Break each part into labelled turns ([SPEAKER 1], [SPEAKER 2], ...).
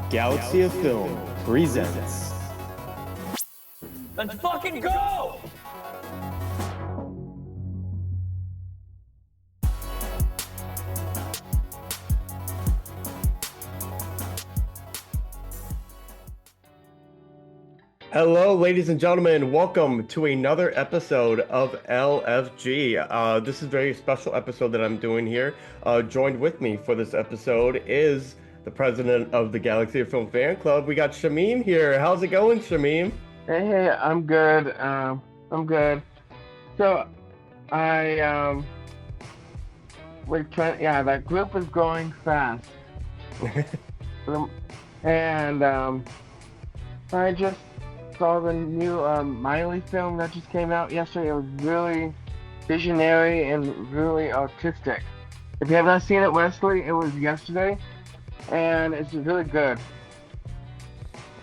[SPEAKER 1] Galaxy of Film presents.
[SPEAKER 2] Let's fucking go!
[SPEAKER 1] Hello, ladies and gentlemen. Welcome to another episode of LFG. This is a very special episode that I'm doing here. Joined with me for this episode is the president of the Galaxy of Film fan club. We got Shamim here. How's it going, Shamim?
[SPEAKER 3] Hey, I'm good. I'm good. So, we're trying. Yeah, that group is going fast. And I just saw the new Miley film that just came out yesterday. It was really visionary and really artistic. If you have not seen it, Wesley, it was yesterday, and it's really good.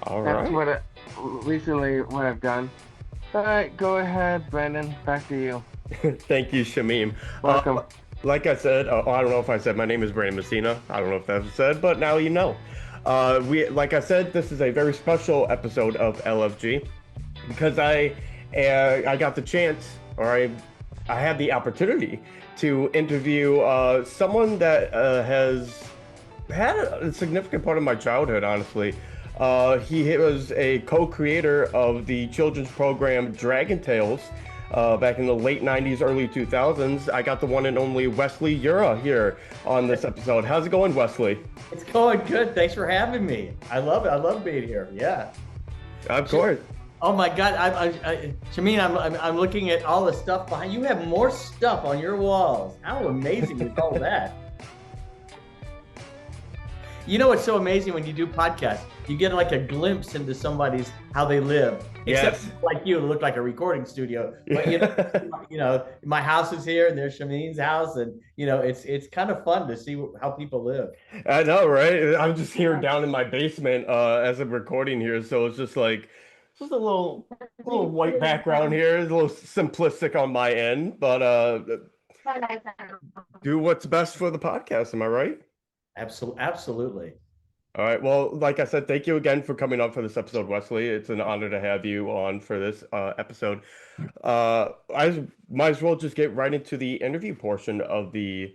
[SPEAKER 1] All
[SPEAKER 3] That's
[SPEAKER 1] right.
[SPEAKER 3] what I've done. All right, go ahead, Brendan. Back to you.
[SPEAKER 1] Thank you, Shamim.
[SPEAKER 3] Welcome.
[SPEAKER 1] Like I said, I don't know if I said my name is Brandon Messina. I don't know if that was said, but now you know. Like I said, this is a very special episode of LFG because I got the chance, or I had the opportunity to interview someone that has had a significant part of my childhood, honestly. He was a co-creator of the children's program Dragon Tales back in the late 90s, early 2000s. I got the one and only Wesley Eure here on this episode. How's it going, Wesley?
[SPEAKER 2] It's going good. Thanks for having me. I love it. I love being here. Yeah.
[SPEAKER 1] Of course.
[SPEAKER 2] Oh my God, Shamim, I'm looking at all the stuff behind you. Have more stuff on your walls. How amazing is all that? You know what's so amazing when you do podcasts? You get like a glimpse into somebody's how they live. Except
[SPEAKER 1] Yes.
[SPEAKER 2] like you, it looked like a recording studio. But you know, my house is here, and there's Shamim's house, and it's kind of fun to see how people live.
[SPEAKER 1] I know, right? I'm just here down in my basement as I'm recording here, so it's just like just a little white background here. It's a little simplistic on my end, but do what's best for the podcast. Am I right?
[SPEAKER 2] Absolutely.
[SPEAKER 1] All right. Well, like I said, thank you again for coming on for this episode, Wesley. It's an honor to have you on for this episode. I might as well just get right into the interview portion of the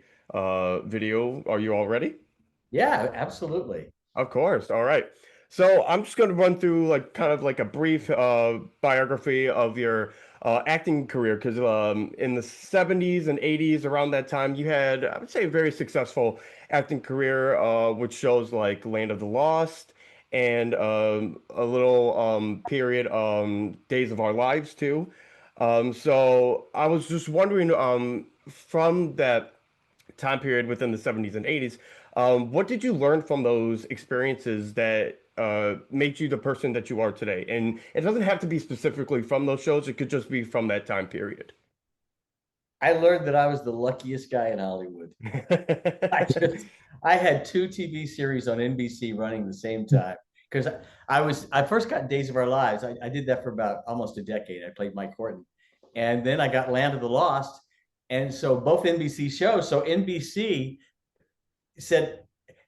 [SPEAKER 1] video. Are you all ready?
[SPEAKER 2] Yeah, absolutely.
[SPEAKER 1] Of course. All right. So I'm just going to run through like kind of like a brief biography of your acting career because in the 70s and 80s, around that time, you had, I would say, a very successful acting career, which shows like Land of the Lost and a little period Days of Our Lives too. So I was just wondering from that time period within the 70s and 80s, what did you learn from those experiences that made you the person that you are today? And it doesn't have to be specifically from those shows. It could just be from that time period.
[SPEAKER 2] I learned that I was the luckiest guy in Hollywood. I had two TV series on NBC running the same time because I first got Days of Our Lives. I did that for about almost a decade. I played Mike Horton, and then I got Land of the Lost, and so both NBC shows. So NBC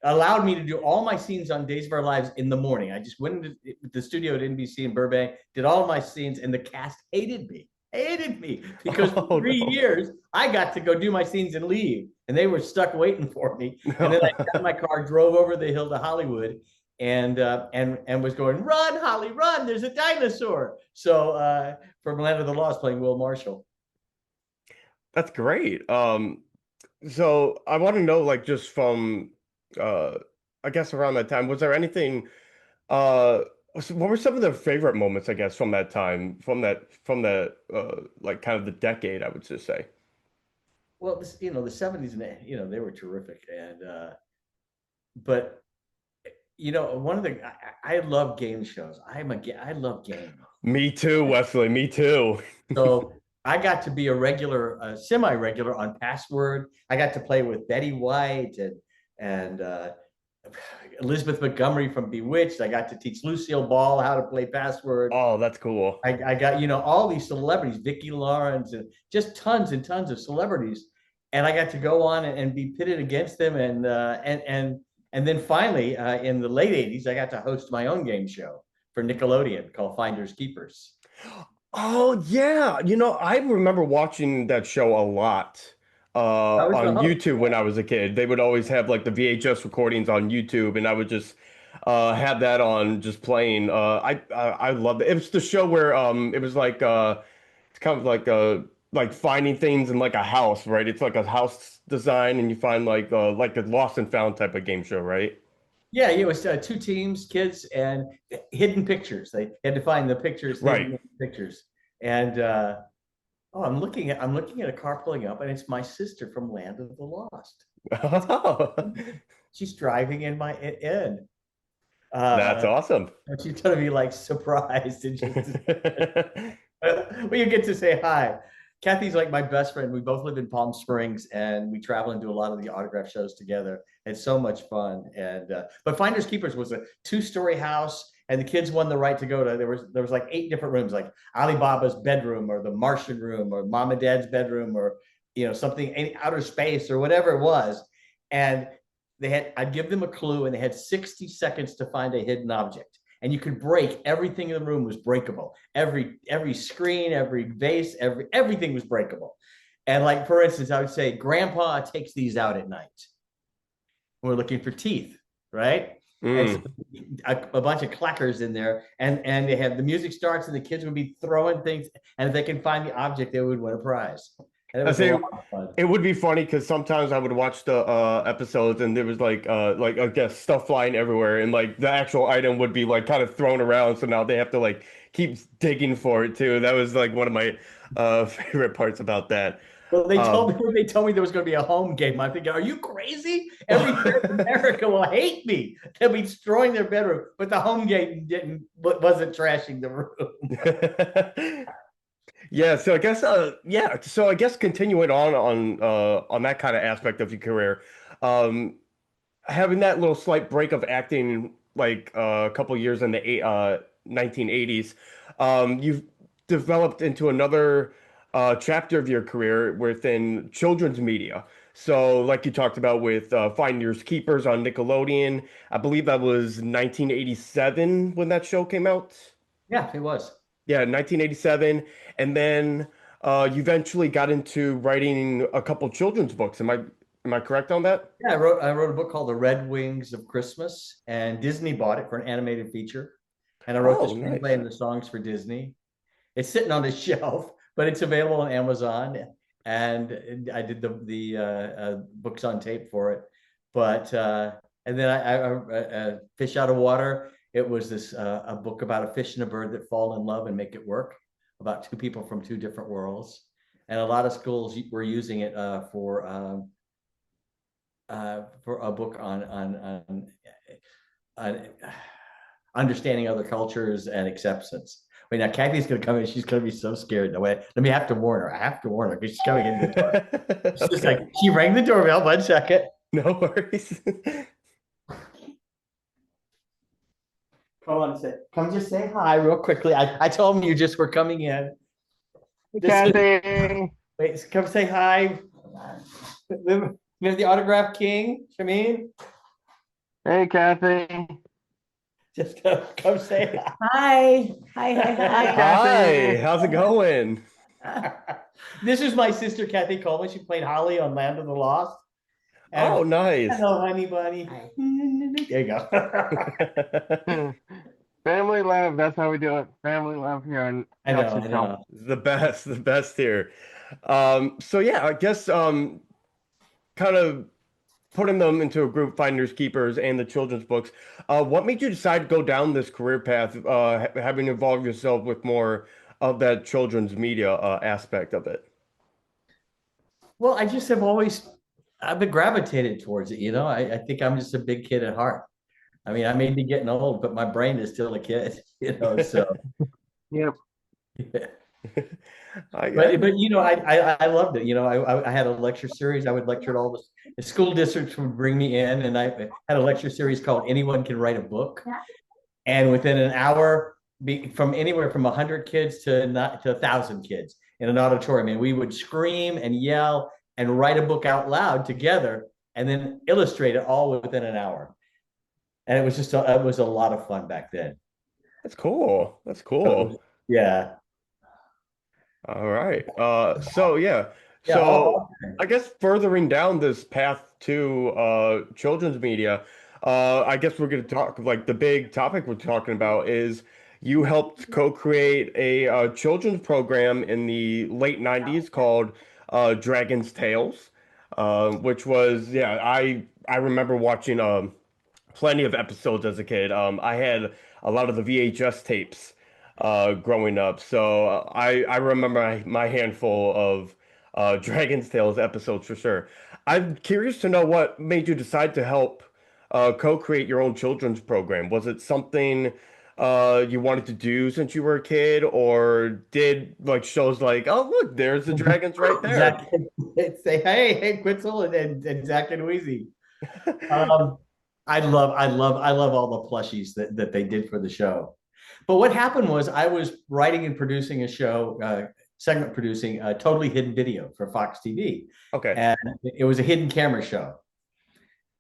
[SPEAKER 2] allowed me to do all my scenes on Days of Our Lives in the morning. I just went into the studio at NBC in Burbank, did all of my scenes, and the cast hated me because for 3 years I got to go do my scenes and leave, and they were stuck waiting for me. And then I got in my car, drove over the hill to Hollywood, and was going, "Run, Holly, run! There's a dinosaur!" So from Land of the Lost, playing Will Marshall.
[SPEAKER 1] That's great. So I want to know, like, just from, I guess around that time, was there anything, what were some of the favorite moments, I guess, from that time, from that, like, kind of the decade, I would just say?
[SPEAKER 2] Well, the 70s, and they were terrific, and but one of the I love game shows. I love games.
[SPEAKER 1] Me too, Wesley. Me too.
[SPEAKER 2] So I got to be a regular, semi-regular on Password. I got to play with Betty White and Elizabeth Montgomery from Bewitched. I got to teach Lucille Ball how to play Password.
[SPEAKER 1] Oh, that's cool.
[SPEAKER 2] I got all these celebrities, Vicki Lawrence, and just tons and tons of celebrities, and I got to go on and be pitted against them, and And then finally, in the late 80s, I got to host my own game show for Nickelodeon called Finders Keepers.
[SPEAKER 1] Oh yeah, I remember watching that show a lot
[SPEAKER 2] I was the
[SPEAKER 1] on
[SPEAKER 2] host.
[SPEAKER 1] YouTube when I was a kid. They would always have like the VHS recordings on YouTube, and I would just have that on just playing. I loved it. It was the show where it was like it's kind of like finding things in like a house, right? It's like a house design, and you find like a lost and found type of game show, right?
[SPEAKER 2] Yeah, it was two teams, kids, and hidden pictures. They had to find the pictures, hidden
[SPEAKER 1] Right.
[SPEAKER 2] pictures. And oh, I'm looking at a car pulling up, and it's my sister from Land of the Lost. She's driving in my in.
[SPEAKER 1] That's awesome.
[SPEAKER 2] And she's gonna be like surprised and just well, you get to say hi. Kathy's like my best friend. We both live in Palm Springs, and we travel and do a lot of the autograph shows together. It's so much fun. And but Finders Keepers was a two-story house, and the kids won the right to go to. There was like 8 different rooms, like Alibaba's bedroom, or the Martian room, or Mom and Dad's bedroom, or something, any outer space, or whatever it was. And I'd give them a clue, and they had 60 seconds to find a hidden object. And you could break everything in the room was breakable. Every screen, every vase, everything was breakable. And like, for instance, I would say, Grandpa takes these out at night. We're looking for teeth, right? And so a bunch of clackers in there, and they have the music starts, and the kids would be throwing things, and if they can find the object, they would win a prize. And it
[SPEAKER 1] I
[SPEAKER 2] was a
[SPEAKER 1] say
[SPEAKER 2] lot of fun.
[SPEAKER 1] it would be funny because sometimes I would watch the episodes and there was like I guess stuff flying everywhere and like the actual item would be like kind of thrown around, so now they have to like keep digging for it too. That was like one of my favorite parts about that.
[SPEAKER 2] Well, they told
[SPEAKER 1] Um,
[SPEAKER 2] me when they told me there was going to be a home game. I'm thinking, are you crazy? Every parent in America will hate me. They'll be destroying their bedroom, but the home game wasn't trashing the room.
[SPEAKER 1] Yeah, so I guess so I guess continuing on that kind of aspect of your career, um, having that little slight break of acting like a couple years in the 1980s, you've developed into another chapter of your career within children's media. So, like you talked about with Finders Keepers on Nickelodeon, I believe that was 1987 when that show came out.
[SPEAKER 2] Yeah, it was.
[SPEAKER 1] Yeah, 1987. And then you eventually got into writing a couple children's books. Am I correct on that?
[SPEAKER 2] Yeah, I wrote a book called The Red Wings of Christmas, and Disney bought it for an animated feature. And I wrote the
[SPEAKER 1] Oh,
[SPEAKER 2] screenplay
[SPEAKER 1] nice.
[SPEAKER 2] and the songs for Disney. It's sitting on the shelf, but it's available on Amazon. And I did the books on tape for it. But and then Fish Out of Water. It was this a book about a fish and a bird that fall in love and make it work, about two people from two different worlds. And a lot of schools were using it for a book on understanding other cultures and acceptance. Wait, now Kathy's gonna come in. She's gonna be so scared. No way. Let me have to warn her. I have to warn her because she's coming in the door. She's just like,
[SPEAKER 1] Okay.
[SPEAKER 2] she rang the doorbell. 1 second.
[SPEAKER 1] No worries.
[SPEAKER 2] Come on, come just say hi real quickly. I told him you just were coming in.
[SPEAKER 3] Kathy.
[SPEAKER 2] Wait, come say hi. We have the autograph king, Shamim.
[SPEAKER 3] Hey, Kathy.
[SPEAKER 2] Just come say
[SPEAKER 4] Hi. Hi, hi, hi.
[SPEAKER 1] Hi, how's it going?
[SPEAKER 2] hi. This is my sister, Kathy Coleman. She played Holly on Land of the Lost. And
[SPEAKER 1] Oh, nice.
[SPEAKER 2] hello, honey bunny. There you go.
[SPEAKER 3] Family love. That's how we do it. Family love here in
[SPEAKER 2] I know,
[SPEAKER 3] Texas.
[SPEAKER 2] I know.
[SPEAKER 1] The best here. So yeah, I guess kind of putting them into a group, Finders Keepers and the children's books. What made you decide to go down this career path, having involved yourself with more of that children's media aspect of it?
[SPEAKER 2] Well, I just have always, I've been gravitated towards it. I think I'm just a big kid at heart. I mean, I may be getting old, but my brain is still a kid, so.
[SPEAKER 3] Yep.
[SPEAKER 2] Yeah.
[SPEAKER 1] I
[SPEAKER 2] But I loved it. I had a lecture series. I would lecture at all the school districts would bring me in, and I had a lecture series called "Anyone Can Write a Book." And within an hour, from anywhere from 100 kids to 1,000 kids in an auditorium, and we would scream and yell and write a book out loud together, and then illustrate it all within an hour. And it was a lot of fun back then.
[SPEAKER 1] That's cool. That's
[SPEAKER 2] So,
[SPEAKER 1] cool.
[SPEAKER 2] yeah.
[SPEAKER 1] All right. So yeah.
[SPEAKER 2] Yeah.
[SPEAKER 1] So I guess furthering down this path to children's media, I guess we're gonna talk like the big topic we're talking about is you helped co-create a children's program in the late 90s called Dragon's Tales, which was yeah, I remember watching plenty of episodes as a kid. I had a lot of the VHS tapes growing up, so I remember my handful of Dragon's Tales episodes for sure. I'm curious to know what made you decide to help co-create your own children's program. Was it something you wanted to do since you were a kid, or did like shows like, oh look, there's the dragons right there?
[SPEAKER 2] Zach, say, hey, Quitzel and Zach and Wheezy. Um, I love all the plushies that they did for the show. But what happened was I was writing and producing a show, segment producing a totally hidden video for Fox TV.
[SPEAKER 1] Okay.
[SPEAKER 2] And it was a hidden camera show.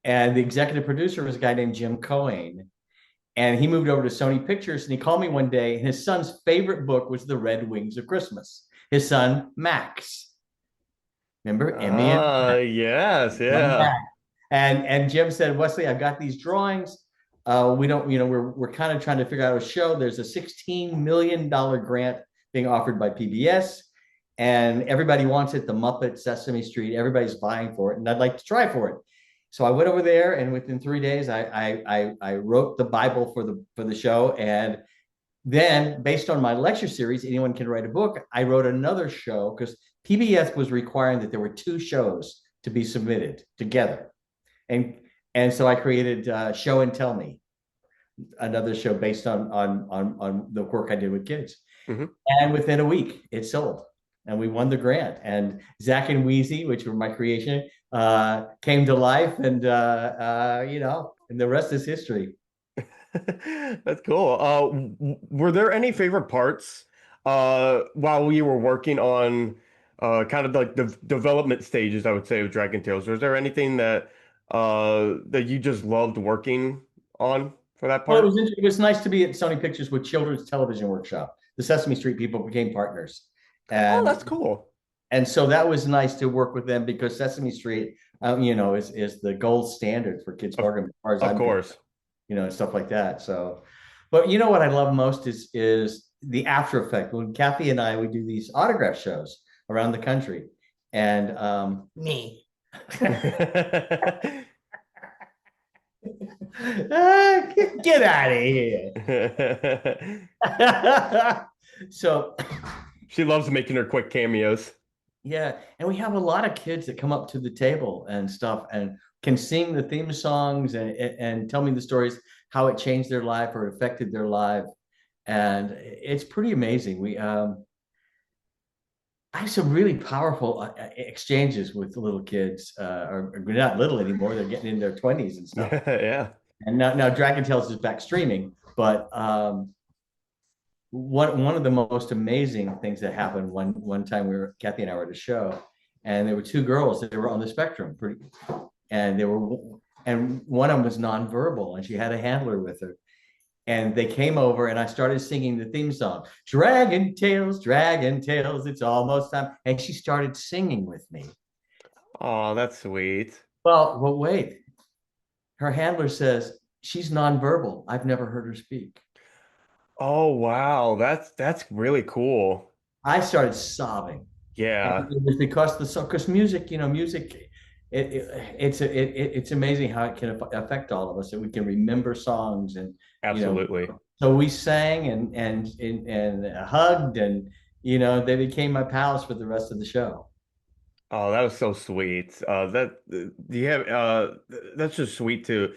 [SPEAKER 2] And the executive producer was a guy named Jim Cohen. And he moved over to Sony Pictures and he called me one day. And his son's favorite book was The Red Wings of Christmas. His son, Max. Remember Emmy and
[SPEAKER 1] Yes, yeah.
[SPEAKER 2] Max. And Jim said, Wesley, I've got these drawings. We don't, we're kind of trying to figure out a show. There's a $16 million grant being offered by PBS, and everybody wants it. The Muppets, Sesame Street, everybody's vying for it, and I'd like to try for it. So I went over there, and within 3 days, I wrote the Bible for the show, and then based on my lecture series, anyone can write a book. I wrote another show because PBS was requiring that there were two shows to be submitted together. And so I created Show and Tell Me, another show based on the work I did with kids.
[SPEAKER 1] Hmm.
[SPEAKER 2] And within a week, it sold, and we won the grant. And Zach and Wheezy, which were my creation, came to life, and and the rest is history.
[SPEAKER 1] That's cool. Were there any favorite parts while you were working on kind of like the development stages, I would say, of Dragon Tales? Was there anything that you just loved working on for that
[SPEAKER 2] Well,
[SPEAKER 1] part?
[SPEAKER 2] it was nice to be at Sony Pictures with Children's Television Workshop. The Sesame Street people became partners,
[SPEAKER 1] Oh,
[SPEAKER 2] and
[SPEAKER 1] that's cool.
[SPEAKER 2] so that was nice to work with them because Sesame Street, is the gold standard for kids
[SPEAKER 1] Of,
[SPEAKER 2] program as far as
[SPEAKER 1] of
[SPEAKER 2] I'm concerned,
[SPEAKER 1] course.
[SPEAKER 2] and stuff like that. So, but you know what I love most is the after effect when Kathy and I we do these autograph shows around the country, and me. Get out of here. So,
[SPEAKER 1] She loves making her quick cameos.
[SPEAKER 2] yeah, and we have a lot of kids that come up to the table and stuff and can sing the theme songs and tell me the stories, how it changed their life or affected their life. And it's pretty amazing. I have some really powerful exchanges with the little kids, or not little anymore. They're getting in their 20s and stuff.
[SPEAKER 1] Yeah.
[SPEAKER 2] And now Dragon Tales is back streaming, but one of the most amazing things that happened one time Kathy and I were at a show, and there were two girls that were on the spectrum, and and one of them was nonverbal, and she had a handler with her, and they came over, and I started singing the theme song, Dragon Tales, it's almost time, and she started singing with me.
[SPEAKER 1] Oh, that's sweet.
[SPEAKER 2] Well, wait, her handler says she's nonverbal. I've never heard her speak.
[SPEAKER 1] Oh, wow. That's really cool.
[SPEAKER 2] I started sobbing. And
[SPEAKER 1] Yeah,
[SPEAKER 2] it was because because music, music, it's amazing how it can affect all of us, and we can remember songs, and
[SPEAKER 1] absolutely.
[SPEAKER 2] so we sang and hugged, and they became my pals for the rest of the show.
[SPEAKER 1] Oh, that was so sweet. Do you have that's just sweet to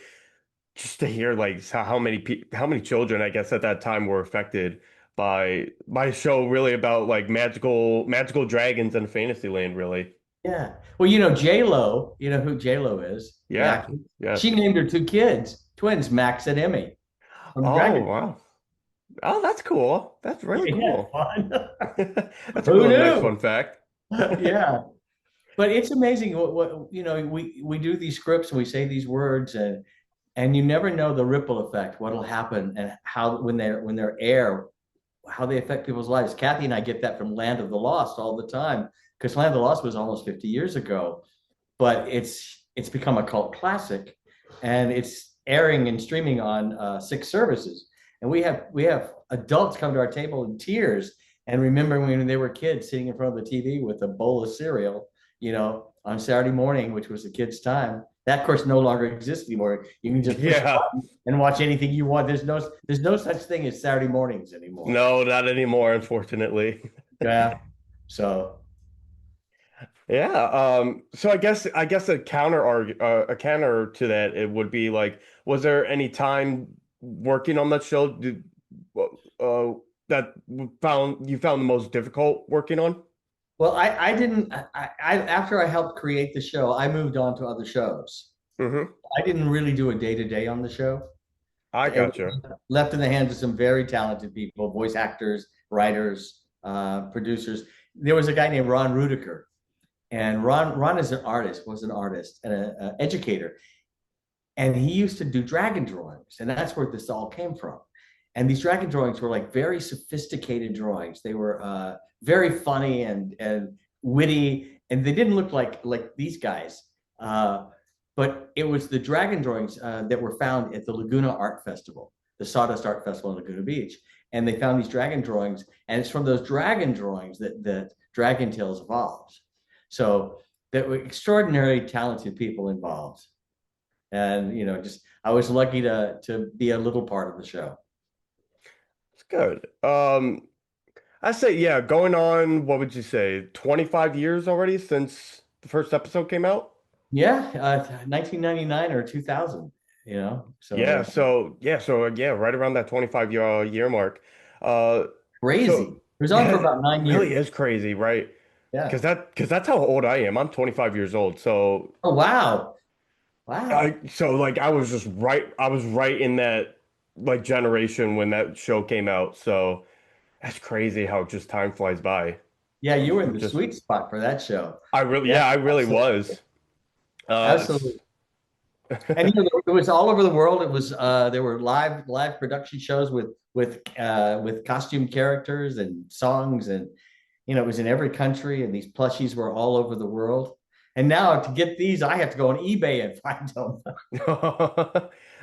[SPEAKER 1] just to hear like how many children I guess at that time were affected by a show really about like magical dragons and Fantasyland really.
[SPEAKER 2] Yeah. Well, J Lo, you know who J Lo is, the
[SPEAKER 1] Yeah.
[SPEAKER 2] actress. She
[SPEAKER 1] Yes.
[SPEAKER 2] named her two kids, twins, Max and Emmy, from
[SPEAKER 1] Oh,
[SPEAKER 2] Dragon.
[SPEAKER 1] wow. Oh, that's cool. That's really
[SPEAKER 2] Yeah,
[SPEAKER 1] cool.
[SPEAKER 2] fun.
[SPEAKER 1] That's a
[SPEAKER 2] Who
[SPEAKER 1] really nice
[SPEAKER 2] knew?
[SPEAKER 1] fun fact.
[SPEAKER 2] Yeah. But it's amazing what we do these scripts and we say these words, and and you never know the ripple effect, what'll happen, and how when they're air, how they affect people's lives. Kathy and I get that from Land of the Lost all the time, because Land of the Lost was almost 50 years ago, but it's become a cult classic, and it's airing and streaming on 6 services. And we have adults come to our table in tears and remembering when they were kids sitting in front of the TV with a bowl of cereal, on Saturday morning, which was the kids' time. That, of course, no longer exists anymore. You can just push a
[SPEAKER 1] Yeah.
[SPEAKER 2] button and watch anything you want. There's no such thing as Saturday mornings anymore.
[SPEAKER 1] No, not anymore, unfortunately.
[SPEAKER 2] Yeah. So
[SPEAKER 1] Yeah. So I guess a counter to that, it would be like, was there any time working on that show uh that you found the most difficult working on?
[SPEAKER 2] well, I didn't I after I helped create the show, I moved on to other shows.
[SPEAKER 1] Mm-hmm.
[SPEAKER 2] I didn't really do a day-to-day on the show.
[SPEAKER 1] I
[SPEAKER 2] It
[SPEAKER 1] gotcha.
[SPEAKER 2] was left in the hands of some very talented people, voice actors, writers, producers. There was a guy named Ron Rudiker, and Ron is an artist, was an artist and an educator, and he used to do dragon drawings, and that's where this all came from. And these dragon drawings were like very sophisticated drawings. They were very funny and witty, and they didn't look like these guys. Uh, but it was the dragon drawings that were found at the Laguna Art Festival, the Sawdust Art Festival in Laguna Beach. And they found these dragon drawings, and it's from those dragon drawings that Dragon Tales evolved. So there were extraordinarily talented people involved, and just I was lucky to be a little part of the show.
[SPEAKER 1] It's good. I say, yeah, going on, what would you say, 25 years already since the first episode came out?
[SPEAKER 2] Yeah, 1999 or 2000. So
[SPEAKER 1] Yeah, so right around that 25 year mark. Uh,
[SPEAKER 2] crazy.
[SPEAKER 1] so
[SPEAKER 2] It was on
[SPEAKER 1] yeah,
[SPEAKER 2] for
[SPEAKER 1] it
[SPEAKER 2] about nine
[SPEAKER 1] really
[SPEAKER 2] years.
[SPEAKER 1] is crazy, right?
[SPEAKER 2] Yeah.
[SPEAKER 1] Because that's how old I am. I'm 25 years old. So
[SPEAKER 2] Oh wow, wow.
[SPEAKER 1] I was right in that like generation when that show came out. So that's crazy how just time flies by.
[SPEAKER 2] Yeah, you were in
[SPEAKER 1] From
[SPEAKER 2] the
[SPEAKER 1] just
[SPEAKER 2] sweet spot for that show.
[SPEAKER 1] yeah,
[SPEAKER 2] Yeah,
[SPEAKER 1] I really
[SPEAKER 2] absolutely,
[SPEAKER 1] was.
[SPEAKER 2] absolutely. And it was all over the world. It was there were live production shows with costume characters and songs, and it was in every country, and these plushies were all over the world. And now to get these, I have to go on eBay and find them.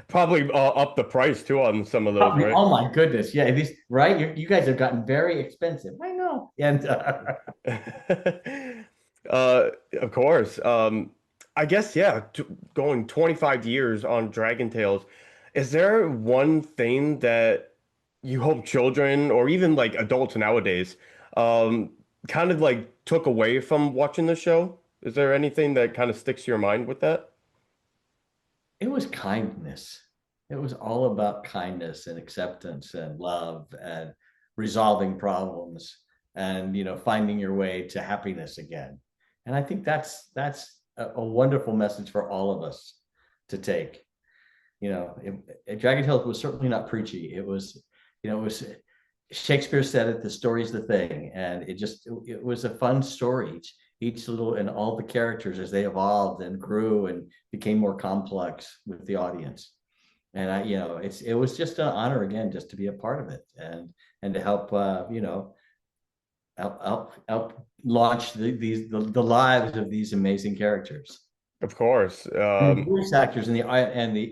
[SPEAKER 1] Probably up the price too on some of those,
[SPEAKER 2] Probably,
[SPEAKER 1] right?
[SPEAKER 2] oh my goodness, yeah, these right. You guys have gotten very expensive. I know, and
[SPEAKER 1] Uh, of course. I guess, yeah, t going 25 years on Dragon Tales, is there one thing that you hope children or even like adults nowadays um kind of like took away from watching the show? Is there anything that kind of sticks to your mind with that?
[SPEAKER 2] it was kindness. It was all about kindness and acceptance and love and resolving problems and finding your way to happiness again. And I think that's a wonderful message for all of us to take. Dragon Tales was certainly not preachy. It was Shakespeare said it, the story's the thing, and it was a fun story. Each little and all the characters as they evolved and grew and became more complex with the audience. And it was just an honor again just to be a part of it and to help help launch the lives of these amazing characters.
[SPEAKER 1] Of course.
[SPEAKER 2] And the voice actors and the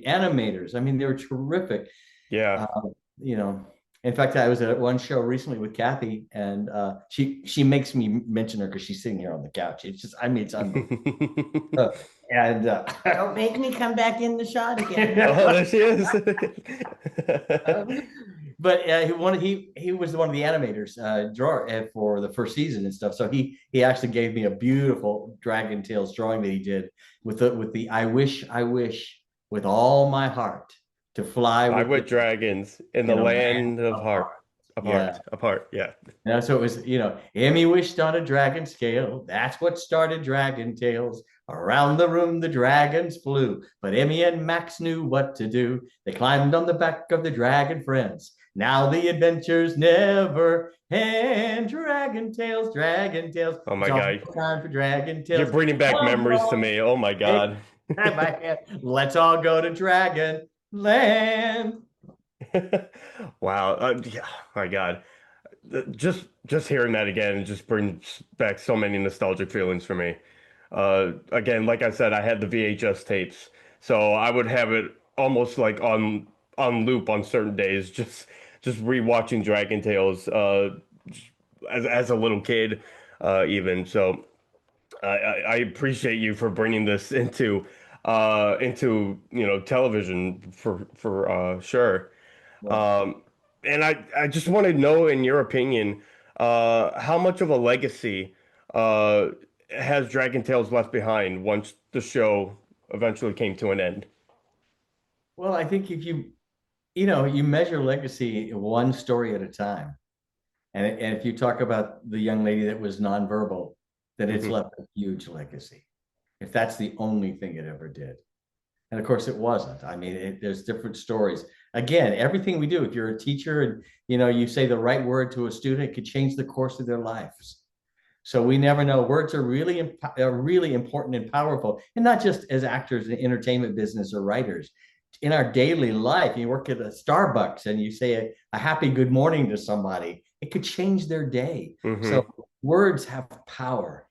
[SPEAKER 2] animators. I mean, they were terrific.
[SPEAKER 1] Yeah.
[SPEAKER 2] Uh, you know, in fact, I was at one show recently with Kathy, and she makes me mention her because she's sitting here on the couch. It's just, I mean, it's unbelievable. And
[SPEAKER 4] Don't make me come back in the shot again.
[SPEAKER 1] Oh, there she is.
[SPEAKER 2] but he was one of the animators drawer for the first season and stuff. So he actually gave me a beautiful Dragon Tales drawing that he did with the I wish with all my heart to fly
[SPEAKER 1] I
[SPEAKER 2] with
[SPEAKER 1] with
[SPEAKER 2] the
[SPEAKER 1] dragons in the land of heart.
[SPEAKER 2] heart. Yeah.
[SPEAKER 1] Apart. Yeah.
[SPEAKER 2] So it was, Emmy wished on a dragon scale. That's what started Dragon Tales. Around the room, the dragons flew, but Emmy and Max knew what to do. They climbed on the back of the dragon friends. Now the adventures never end. Dragon Tales, Dragon Tales.
[SPEAKER 1] Oh my
[SPEAKER 2] It's all
[SPEAKER 1] God.
[SPEAKER 2] time for Dragon Tales.
[SPEAKER 1] You're bringing back
[SPEAKER 2] Come
[SPEAKER 1] memories to
[SPEAKER 2] on,
[SPEAKER 1] me. Oh my
[SPEAKER 2] hey,
[SPEAKER 1] God.
[SPEAKER 2] let's all go to Dragon land.
[SPEAKER 1] Wow. Yeah, my God. Just hearing that again, it just brings back so many nostalgic feelings for me. Again, like I said, I had the VHS tapes, so I would have it almost like on loop on certain days, just rewatching Dragon Tales as a little kid, even. So I appreciate you for bringing this into television for sure.
[SPEAKER 2] Well,
[SPEAKER 1] Um, and I just want to know, in your opinion, how much of a legacy uh, has Dragon Tales left behind once the show eventually came to an end?
[SPEAKER 2] well, I think if you measure legacy one story at a time. And if you talk about the young lady that was nonverbal, then it's
[SPEAKER 1] Hmm.
[SPEAKER 2] left a huge legacy. If that's the only thing it ever did. And of course, it wasn't. I mean, there's different stories. Again, everything we do, if you're a teacher and you say the right word to a student, it could change the course of their lives. So we never know. Words are really important and powerful, and not just as actors in the entertainment business or writers. In our daily life, you work at a Starbucks and you say a happy good morning to somebody, it could change their day. So
[SPEAKER 1] Hmm.
[SPEAKER 2] words have power.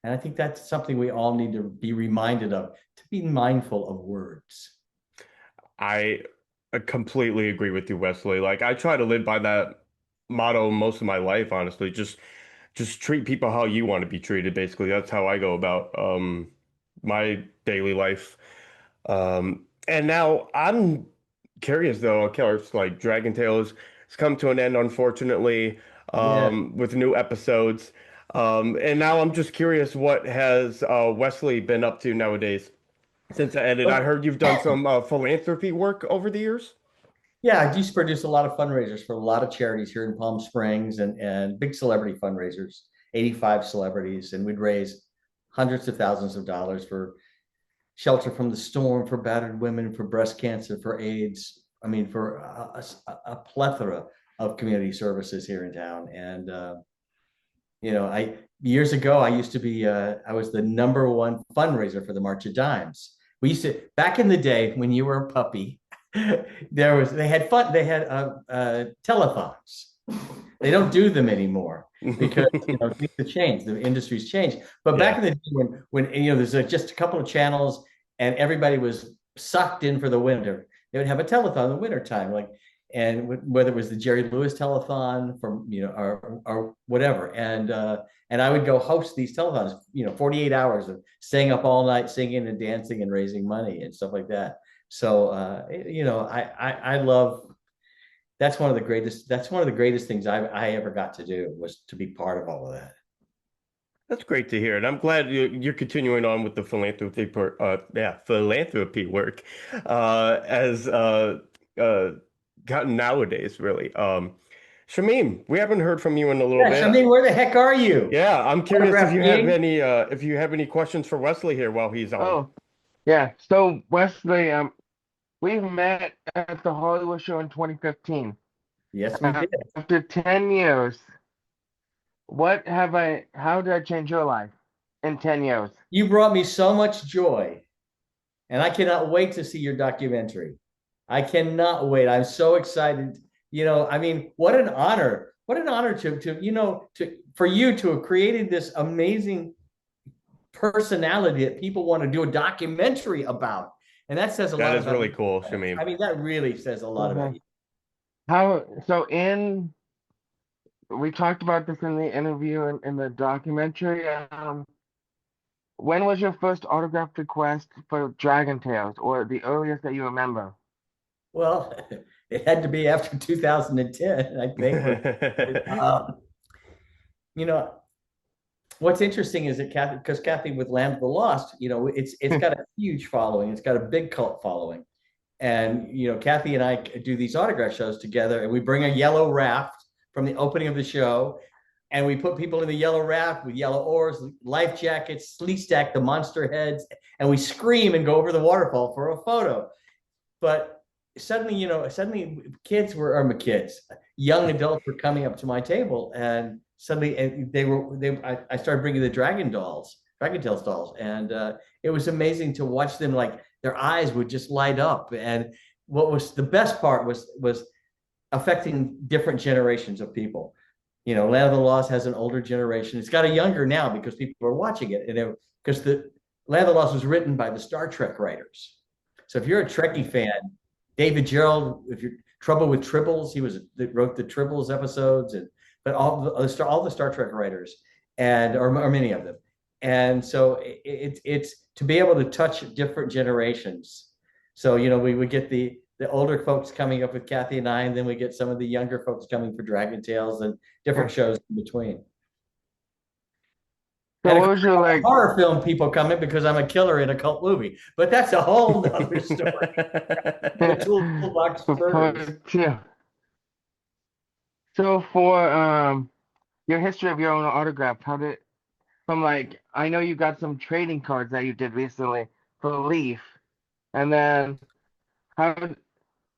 [SPEAKER 2] And I think that's something we all need to be reminded of, to be mindful of words.
[SPEAKER 1] I completely agree with you, Wesley. Like I try to live by that motto most of my life, honestly. Just treat people how you want to be treated, basically. That's how I go about my daily life. And now I'm curious though, of course, like Dragon Tales has come to an end, unfortunately,
[SPEAKER 2] Yeah.
[SPEAKER 1] with new episodes. And now I'm just curious, what has Wesley been up to nowadays since it ended? I
[SPEAKER 2] Well,
[SPEAKER 1] heard you've done some philanthropy work over the years.
[SPEAKER 2] yeah, I used to produce a lot of fundraisers for a lot of charities here in Palm Springs and big celebrity fundraisers, 85 celebrities, and we'd raise hundreds of thousands of dollars for shelter from the storm, for battered women, for breast cancer, for AIDS. I mean, for a plethora of community services here in town. And I years ago I used to be I was the number one fundraiser for the March of Dimes. We used to back in the day when you were a puppy, they had fun. They had telethons. They don't do them anymore because things have changed. The industry's changed. But back
[SPEAKER 1] Yeah,
[SPEAKER 2] in the day when there's just a couple of channels and everybody was sucked in for the winter, they would have a telethon in the winter time, whether it was the Jerry Lewis telethon from or whatever, and I would go host these telethons, 48 hours of staying up all night singing and dancing and raising money and stuff like that. So I love that's one of the greatest things I ever got to do, was to be part of all of that.
[SPEAKER 1] that's great to hear, and I'm glad you're continuing on with the philanthropy work as uh, gotten nowadays, really. Shamim, we haven't heard from you in a little
[SPEAKER 2] Yeah,
[SPEAKER 1] bit.
[SPEAKER 2] Shamim, where the heck are you?
[SPEAKER 1] Yeah, I'm curious
[SPEAKER 2] Autograph king?
[SPEAKER 1] if you have any questions for Wesley here while he's on.
[SPEAKER 3] Oh, yeah. So Wesley, we met at the Hollywood show in 2015.
[SPEAKER 2] Yes, we did.
[SPEAKER 3] After 10 years, how did I change your life in 10 years?
[SPEAKER 2] You brought me so much joy, and I cannot wait to see your documentary. I cannot wait. I'm so excited. I mean, what an honor. What an honor to for you to have created this amazing personality that people want to do a documentary about. And that says a
[SPEAKER 1] That
[SPEAKER 2] lot
[SPEAKER 1] is
[SPEAKER 2] about
[SPEAKER 1] really
[SPEAKER 2] you.
[SPEAKER 1] cool,
[SPEAKER 2] I
[SPEAKER 1] Shamim.
[SPEAKER 2] mean, that really says a lot about
[SPEAKER 3] Okay.
[SPEAKER 2] you.
[SPEAKER 3] We talked about this in the interview and in the documentary. When was your first autograph request for Dragon Tales, or the earliest that you remember?
[SPEAKER 2] Well, it had to be after 2010, I think. Um, you know, what's interesting is that Kathy with Land of the Lost, it's got a huge following. It's got a big cult following. And Kathy and I do these autograph shows together, and we bring a yellow raft from the opening of the show, and we put people in the yellow raft with yellow oars, life jackets, sleek stack the monster heads, and we scream and go over the waterfall for a photo. But suddenly kids, young adults were coming up to my table, and suddenly I started bringing the Dragon Tales dolls, and it was amazing to watch them. Like their eyes would just light up, and what was the best part was affecting different generations of people. Land of the Lost has an older generation. It's got a younger now because people are watching it, and because the Land of the Lost was written by the Star Trek writers. So if you're a Trekkie fan, David Gerald, if you're Trouble with Tribbles, wrote the Tribbles episodes, but all the Star Trek writers, or many of them. And so it's to be able to touch different generations. So we would get the older folks coming up with Kathy and I, and then we get some of the younger folks coming for Dragon Tales and different shows in between.
[SPEAKER 3] So what was your like
[SPEAKER 2] horror film people coming because I'm a killer in a cult movie, but that's a whole nother story. The toolbox first.
[SPEAKER 3] Yeah. So for your history of your own autograph, I know you got some trading cards that you did recently for Leaf, and then how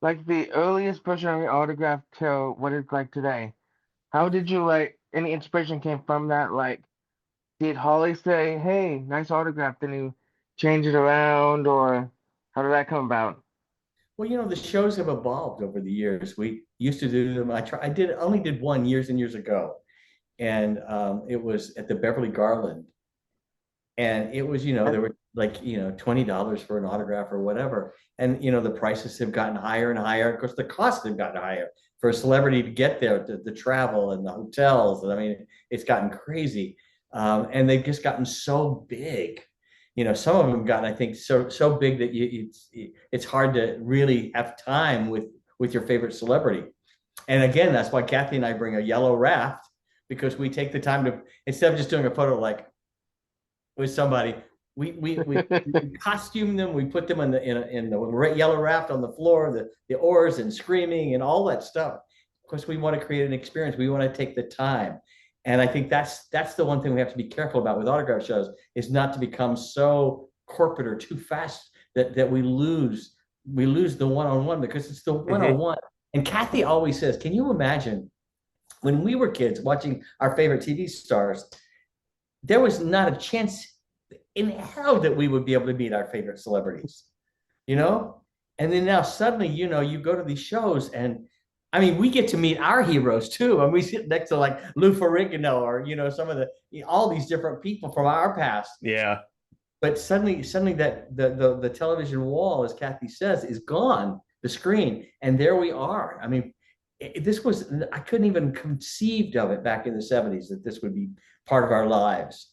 [SPEAKER 3] like the earliest version of your autograph to what it's like today. How did you any inspiration came from that? Like, did Holly say, "Hey, nice autograph"? Then you change it around, or how did that come about?
[SPEAKER 2] Well, the shows have evolved over the years. We used to do them. I only did one years and years ago, and it was at the Beverly Garland, and it was there were like $20 for an autograph or whatever, and the prices have gotten higher and higher. Of course, the costs have gotten higher for a celebrity to get there, the travel and the hotels. I mean, it's gotten crazy, and they've just gotten so big. Some of them gotten, I think, so big that it's hard to really have time with your favorite celebrity. And again, that's why Kathy and I bring a yellow raft, because we take the time to, instead of just doing a photo like with somebody, we costume them, we put them in the yellow raft on the floor, the oars and screaming and all that stuff. Of course, we want to create an experience. We want to take the time. And I think that's the one thing we have to be careful about with autograph shows, is not to become so corporate or too fast that we lose the one-on-one, because it's the one-on-one. And Kathy always says, can you imagine when we were kids watching our favorite TV stars, there was not a chance in hell that we would be able to meet our favorite celebrities, And then now suddenly, you go to these shows, and I mean, we get to meet our heroes too. And we sit next to like Lou Ferrigno or, some of all these different people from our past.
[SPEAKER 1] Yeah.
[SPEAKER 2] But suddenly that the television wall, as Kathy says, is gone, the screen. And there we are. I mean, I couldn't even conceive of it back in the 70s that this would be part of our lives.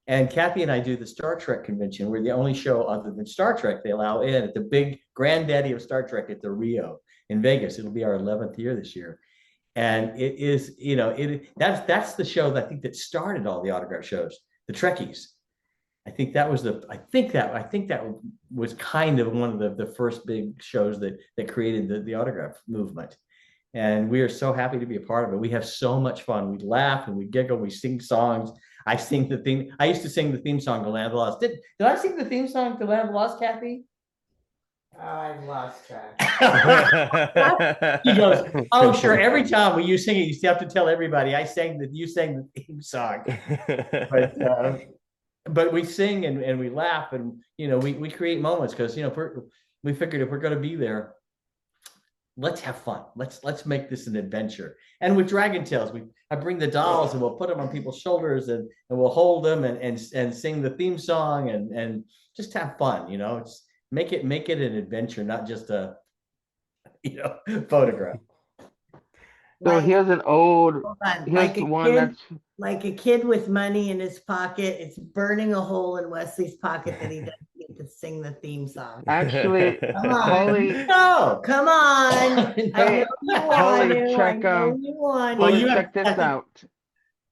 [SPEAKER 2] And Kathy and I do the Star Trek convention. We're the only show other than Star Trek they allow in at the big granddaddy of Star Trek at the Rio in Vegas. It'll be our 11th year this year. And it is, that's the show that I think that started all the autograph shows, the Trekkies. I think that was kind of one of the first big shows that created the autograph movement. And we are so happy to be a part of it. We have so much fun. We laugh and we giggle, we sing songs. I used to sing the theme song to Land of the Lost. Did I sing the theme song to Land of the Lost, Kathy?
[SPEAKER 4] I've lost track.
[SPEAKER 2] He goes, oh, sure. Every time when you sing it, you still have to tell everybody you sang the theme song. But we sing and we laugh, and we create moments, because we figured if we're going to be there, let's have fun. Let's make this an adventure. And with Dragon Tales, I bring the dolls and we'll put them on people's shoulders and we'll hold them and sing the theme song and just have fun. It's make it an adventure, not just a photograph.
[SPEAKER 3] So here's an old,
[SPEAKER 4] like a kid with money in his pocket. It's burning a hole in Wesley's pocket that he doesn't need to sing the theme song.
[SPEAKER 3] Actually,
[SPEAKER 4] Come on.
[SPEAKER 3] Holly,
[SPEAKER 4] No, come on.
[SPEAKER 3] Hey, Holly, check
[SPEAKER 2] Check
[SPEAKER 3] this out.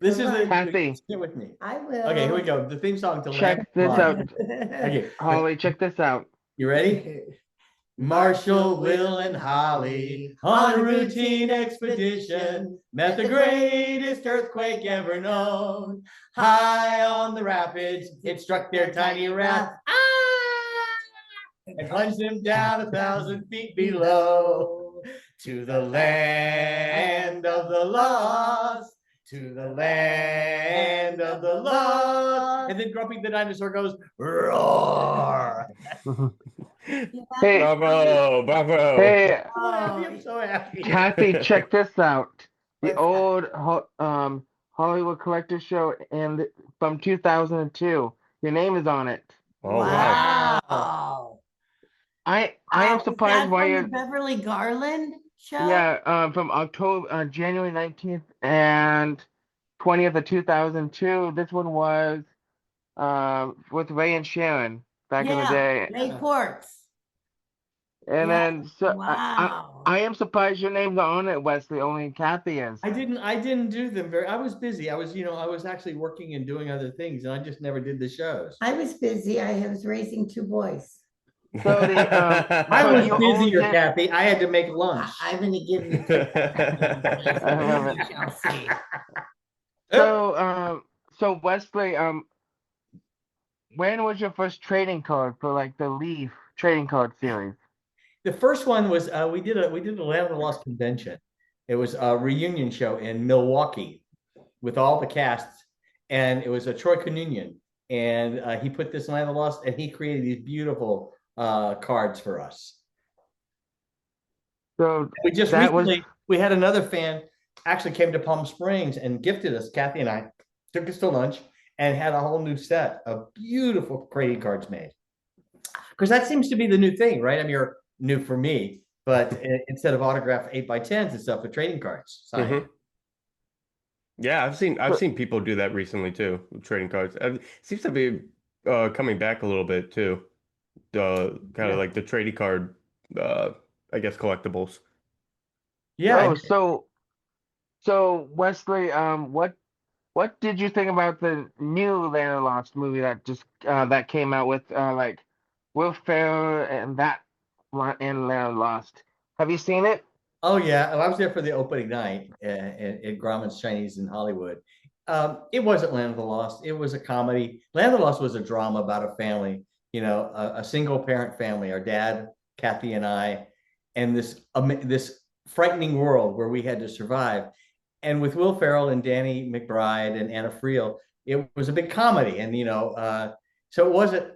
[SPEAKER 2] This is the
[SPEAKER 3] Kathy.
[SPEAKER 2] Sit with me.
[SPEAKER 4] I will.
[SPEAKER 2] Okay, here we go. The theme song to
[SPEAKER 3] Check this out.
[SPEAKER 2] Okay,
[SPEAKER 3] Holly, check this out.
[SPEAKER 2] you ready? Marshall, Will, and Holly on a routine expedition met the greatest earthquake ever known. High on the rapids, it struck their tiny raft and plunged them down 1,000 feet below. To the land of the lost, to the land of the lost. And then Grumpy the dinosaur goes, roar.
[SPEAKER 3] Hey,
[SPEAKER 1] Bravo, bravo.
[SPEAKER 3] hey,
[SPEAKER 2] So happy.
[SPEAKER 4] Oh,
[SPEAKER 2] I'm so happy.
[SPEAKER 3] Kathy, check this out. The
[SPEAKER 4] what's that?
[SPEAKER 3] old Hollywood Collector Show and from 2002. Your name is on it.
[SPEAKER 1] Oh, wow.
[SPEAKER 2] Wow.
[SPEAKER 4] Wow.
[SPEAKER 3] I am
[SPEAKER 4] Wow. Is
[SPEAKER 3] surprised
[SPEAKER 4] that
[SPEAKER 3] why
[SPEAKER 4] from the
[SPEAKER 3] you're
[SPEAKER 4] Beverly Garland show?
[SPEAKER 3] yeah, from October January 19th and 20th of 2002. This one was with Ray and Sharon back in the
[SPEAKER 4] Yeah,
[SPEAKER 3] day.
[SPEAKER 4] Ray Quartz.
[SPEAKER 3] And
[SPEAKER 4] Yeah.
[SPEAKER 3] then so
[SPEAKER 4] Wow.
[SPEAKER 3] I am surprised your name's not on it, Wesley. Only Kathy is.
[SPEAKER 2] I didn't do them very. I was busy. I was actually working and doing other things, and I just never did the shows.
[SPEAKER 4] I was busy. I was raising two boys.
[SPEAKER 3] So the
[SPEAKER 2] I
[SPEAKER 3] so
[SPEAKER 2] was
[SPEAKER 3] you only
[SPEAKER 2] busier,
[SPEAKER 3] did
[SPEAKER 2] Kathy. I had to make lunch.
[SPEAKER 4] I'm going to give you tit for tat, as
[SPEAKER 3] I love it.
[SPEAKER 4] you shall see.
[SPEAKER 3] So so Wesley, when was your first trading card for like the Leaf trading card series?
[SPEAKER 2] The first one was we did a Land of the Lost convention. It was a reunion show in Milwaukee with all the casts, and it was a Troy Communion, and he put this Land of the Lost, and he created these beautiful cards for us.
[SPEAKER 3] So
[SPEAKER 2] We just
[SPEAKER 3] that was
[SPEAKER 2] recently we had another fan actually came to Palm Springs and gifted us. Kathy and I took us to lunch and had a whole new set of beautiful trading cards made. Because that seems to be the new thing, right? I mean, you're new for me, but instead of autograph 8x10s and stuff, with trading cards signed.
[SPEAKER 1] Mhm. Yeah, I've
[SPEAKER 3] so,
[SPEAKER 1] seen people do that recently too, with trading cards. It seems to be coming back a little bit too. Kind of
[SPEAKER 2] Yeah,
[SPEAKER 1] like the trading card, uh, I guess collectibles.
[SPEAKER 2] yeah.
[SPEAKER 3] oh so Wesley, what did you think about the new Land of the Lost movie that just that came out with like Will Ferrell and that and Land of the Lost? Have you seen it?
[SPEAKER 2] Oh yeah, I was there for the opening night at Grauman's Chinese in Hollywood. It wasn't Land of the Lost. It was a comedy. Land of the Lost was a drama about a family, a single parent family. Our dad, Kathy, and I, and this frightening world where we had to survive. And with Will Ferrell and Danny McBride and Anna Friel, it was a big comedy. And so it wasn't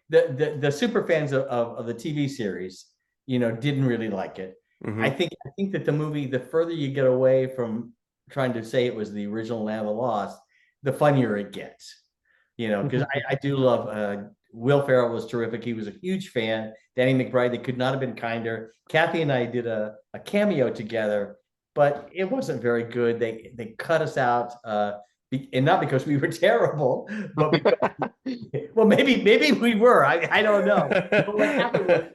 [SPEAKER 2] the super fans of the TV series, didn't really like it. I
[SPEAKER 1] Hmm.
[SPEAKER 2] think I think that the movie, the further you get away from trying to say it was the original Land of the Lost, the funnier it gets. Because I do love Will Ferrell was terrific. He was a huge fan. Danny McBride, they could not have been kinder. Kathy and I did a cameo together, but it wasn't very good. They cut us out, and not because we were terrible, but because well, maybe we were. I don't know. But what happened was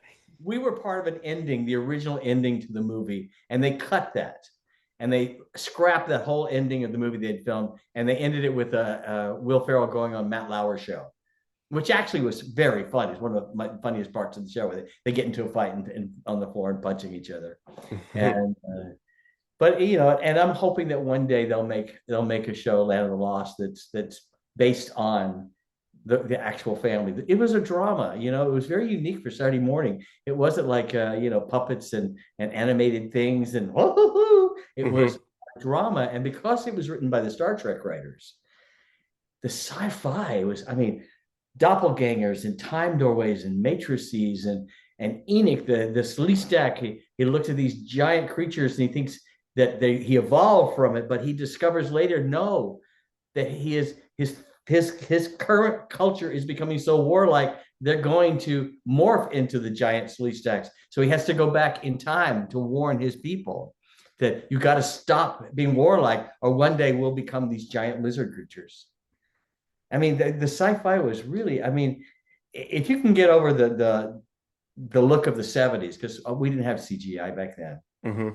[SPEAKER 2] we were part of an ending, the original ending to the movie, and they cut that, and they scrapped that whole ending of the movie they'd filmed, and they ended it with a Will Ferrell going on Matt Lauer show, which actually was very funny. It's one of the funniest parts of the show where they get into a fight and on the floor and punching each other, and. But and I'm hoping that one day they'll make a show, Land of the Lost, that's based on the actual family. It was a drama, it was very unique for Saturday morning. It wasn't like puppets and animated things and it was
[SPEAKER 1] Hmm.
[SPEAKER 2] drama. And because it was written by the Star Trek writers, the sci-fi was, I mean, doppelgangers and time doorways and matrices and Enoch, the Sleestak, he looks at these giant creatures and he thinks that he evolved from it, but he discovers later, no, that he is his current culture is becoming so warlike, they're going to morph into the giant Sleestaks. So he has to go back in time to warn his people that you got to stop being warlike, or one day we'll become these giant lizard creatures. I mean, the sci-fi was really, I mean, if you can get over the look of the 70s, because we didn't have CGI back then.
[SPEAKER 1] Hmm.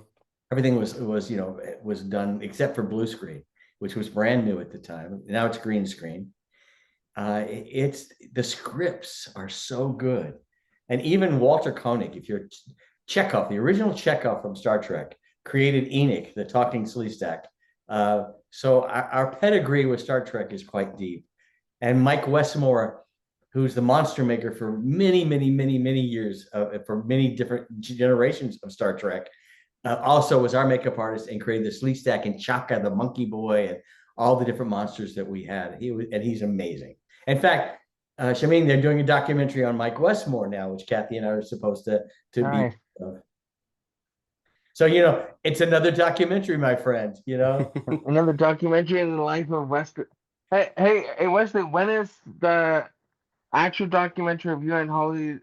[SPEAKER 2] Everything was done except for blue screen, which was brand new at the time. Now it's green screen. It's the scripts are so good, and even Walter Koenig, if you're Chekhov, the original Chekhov from Star Trek, created Enoch, the talking Sleestak. So our pedigree with Star Trek is quite deep, and Mike Westmore, who's the monster maker for many, many, many, many years, for many different generations of Star Trek, also was our makeup artist and created the Sleestak and Chaka, the monkey boy, and all the different monsters that we had. He's amazing. In fact, Shamim, they're doing a documentary on Mike Westmore now, which Kathy and I are supposed to be.
[SPEAKER 3] Nice.
[SPEAKER 2] So, it's another documentary, my friend,
[SPEAKER 3] Another documentary in the life of Wesley. Hey, Wesley, when is the actual documentary of you and Holly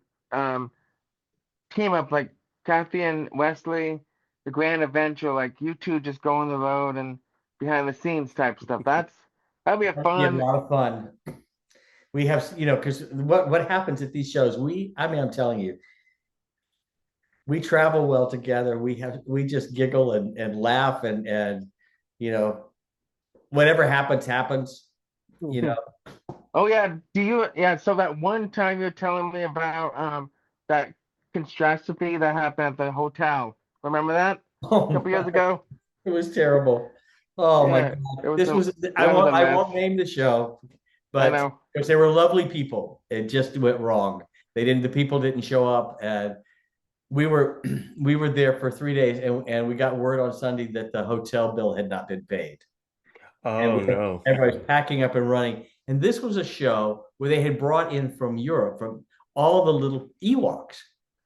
[SPEAKER 3] team up, like Kathy and Wesley, the grand adventure, like you two just go on the road and behind the scenes type stuff? That'd be a
[SPEAKER 2] That'd be a
[SPEAKER 3] fun.
[SPEAKER 2] lot of fun. We have, because what happens at these shows, I'm telling you, we travel well together. We just giggle and laugh and whatever happens.
[SPEAKER 3] Oh yeah, so that one time you're telling me about that catastrophe that happened at the hotel. Remember that?
[SPEAKER 2] Oh,
[SPEAKER 3] A couple years ago?
[SPEAKER 2] it was terrible. Oh my
[SPEAKER 3] Yeah,
[SPEAKER 2] God.
[SPEAKER 3] it was
[SPEAKER 2] This was
[SPEAKER 3] that was a
[SPEAKER 2] I
[SPEAKER 3] mess.
[SPEAKER 2] won't name the show,
[SPEAKER 3] I
[SPEAKER 2] but
[SPEAKER 3] know.
[SPEAKER 2] because they were lovely people, it just went wrong. The people didn't show up, and we were we were there for 3 days, and we got word on Sunday that the hotel bill had not been paid.
[SPEAKER 1] Oh no.
[SPEAKER 2] Everybody's packing up and running. And this was a show where they had brought in from Europe, from all the little Ewoks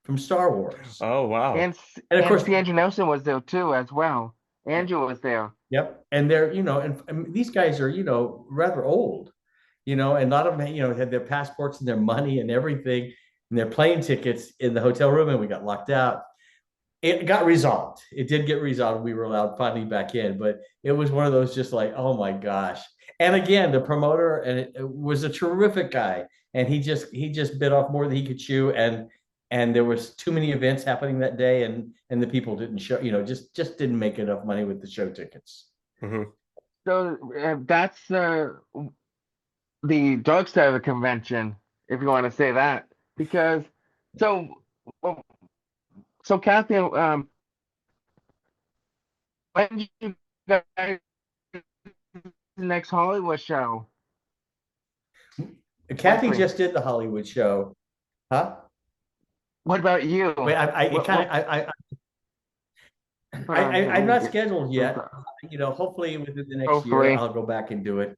[SPEAKER 2] from Star Wars.
[SPEAKER 1] Oh wow.
[SPEAKER 2] And of course,
[SPEAKER 3] Andrew Nelson was there too as well. Andrew was there.
[SPEAKER 2] yep. And they're, and these guys are, rather old, and a lot of them, had their passports and their money and everything and their plane tickets in the hotel room, and we got locked out. It got resolved. It did get resolved. We were allowed finally back in, but it was one of those just like, oh my gosh. And again, the promoter and it was a terrific guy, and he just bit off more than he could chew, and there was too many events happening that day, and the people didn't show, just didn't make enough money with the show tickets.
[SPEAKER 1] Mm-hmm.
[SPEAKER 3] So that's the dark side of the convention, if you want to say that, because so so Kathy, when did you guys the next Hollywood show?
[SPEAKER 2] Kathy just did the Hollywood show, huh?
[SPEAKER 3] What about you?
[SPEAKER 2] Wait, I'm not scheduled yet. Hopefully within the next year I'll go back and do it.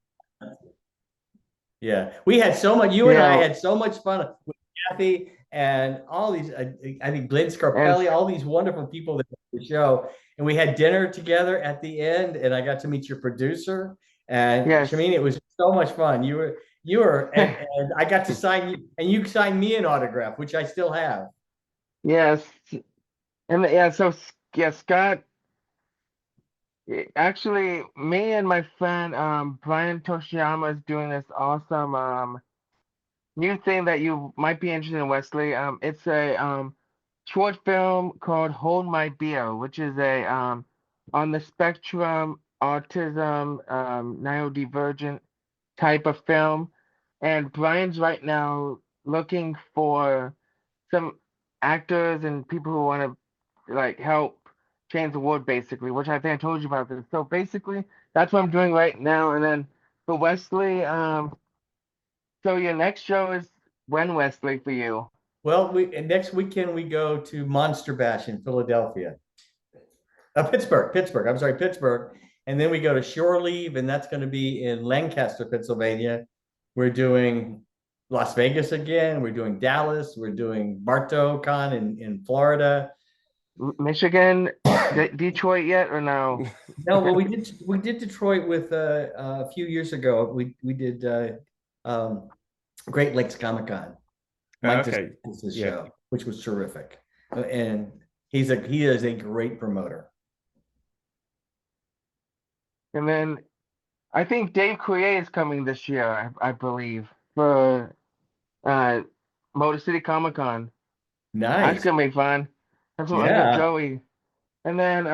[SPEAKER 2] Yeah, we had so much. You and I had so much fun with Kathy and all these. I think Glenn Scarpelli, all these wonderful people that did the show, and we had dinner together at the end. And I got to meet your producer, and Shameen. It was so much fun. You were, and I got to sign you, and you signed me an autograph, which I still have.
[SPEAKER 3] Yes, and so Scott. Actually, me and my friend Brian Toshiyama is doing this awesome new thing that you might be interested in, Wesley. It's a short film called Hold My Beer, which is a on the spectrum autism neurodivergent type of film. And Brian's right now looking for some actors and people who want to like help change the world, basically, which I think I told you about this. So basically, that's what I'm doing right now. And then for Wesley, so your next show is when, Wesley, for you?
[SPEAKER 2] Well, next weekend we go to Monster Bash in Philadelphia. Pittsburgh. I'm sorry, Pittsburgh. And then we go to Shore Leave, and that's going to be in Lancaster, Pennsylvania. We're doing Las Vegas again. We're doing Dallas. We're doing BartoCon in Florida.
[SPEAKER 3] Michigan, Detroit yet or no?
[SPEAKER 2] No, well, we did Detroit with a few years ago. We did Great Lakes Comic Con. Mike just the show, which was terrific, and he is a great promoter.
[SPEAKER 3] And then I think Dave Coulier is coming this year, I believe, for Motor City Comic Con.
[SPEAKER 2] Nice.
[SPEAKER 3] That's gonna be fun. That's what Uncle Joey. And then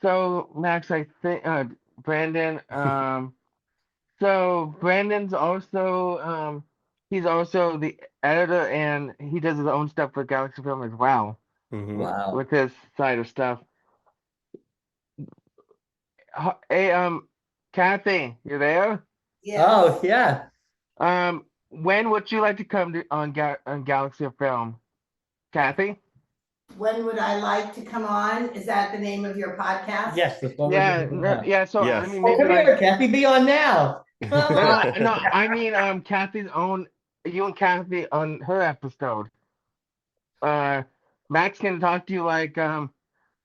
[SPEAKER 3] so Max, I think Brandon. So Brandon's also he's also the editor, and he does his own stuff for Galaxy Film as well.
[SPEAKER 1] Mm-hmm.
[SPEAKER 2] Wow.
[SPEAKER 3] With his side of stuff. Hey, Kathy, you there?
[SPEAKER 4] Yes.
[SPEAKER 2] Oh yeah.
[SPEAKER 3] When would you like to come on Galaxy of Film, Kathy?
[SPEAKER 4] When would I like to come on? Is that the name of your podcast?
[SPEAKER 2] Yes.
[SPEAKER 3] Yeah. So
[SPEAKER 1] yes.
[SPEAKER 3] I mean,
[SPEAKER 2] come here, Kathy. Be on now.
[SPEAKER 3] No, I mean Kathy's own. You and Kathy on her episode. Max can talk to you like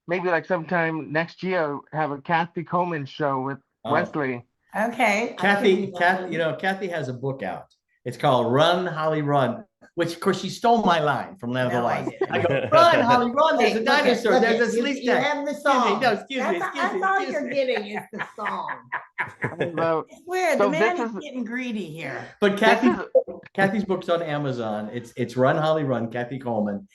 [SPEAKER 3] maybe like sometime next year. Have a Kathy Coleman show with
[SPEAKER 2] Oh,
[SPEAKER 3] Wesley.
[SPEAKER 4] Okay.
[SPEAKER 2] Kathy has a book out. It's called Run, Holly, Run, which of course she stole my line from Land of the
[SPEAKER 4] No, I
[SPEAKER 2] Lost.
[SPEAKER 4] didn't.
[SPEAKER 2] I go, run, Holly, run. There's a
[SPEAKER 4] Look
[SPEAKER 2] dinosaur. There's a
[SPEAKER 4] you,
[SPEAKER 2] sleep
[SPEAKER 4] you
[SPEAKER 2] snack.
[SPEAKER 4] have the
[SPEAKER 2] Excuse me,
[SPEAKER 4] song.
[SPEAKER 2] no, excuse me,
[SPEAKER 4] That's all
[SPEAKER 2] excuse
[SPEAKER 4] you're
[SPEAKER 2] me.
[SPEAKER 4] getting is the song.
[SPEAKER 3] About
[SPEAKER 4] I swear,
[SPEAKER 3] So
[SPEAKER 4] the man
[SPEAKER 3] this
[SPEAKER 4] is
[SPEAKER 3] is-
[SPEAKER 4] getting greedy here.
[SPEAKER 2] But
[SPEAKER 3] this is
[SPEAKER 2] Kathy's book's on Amazon. It's Run, Holly, Run, Kathy Coleman,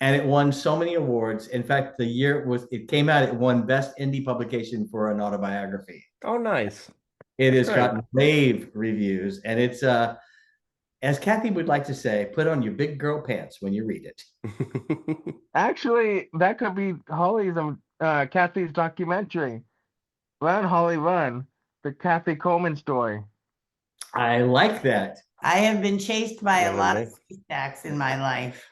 [SPEAKER 2] and it won so many awards. In fact, it came out, it won Best Indie Publication for an autobiography.
[SPEAKER 1] Oh, nice.
[SPEAKER 2] It
[SPEAKER 1] That's
[SPEAKER 2] has gotten rave reviews, and it's as Kathy would like to say, put on your big girl pants when you read it.
[SPEAKER 3] actually that could be Holly's Kathy's documentary. Run, Holly, Run, the Kathy Coleman story.
[SPEAKER 2] I like that.
[SPEAKER 4] I have been chased by
[SPEAKER 1] Yeah,
[SPEAKER 4] a lot of
[SPEAKER 1] man.
[SPEAKER 4] sleep stacks in my life.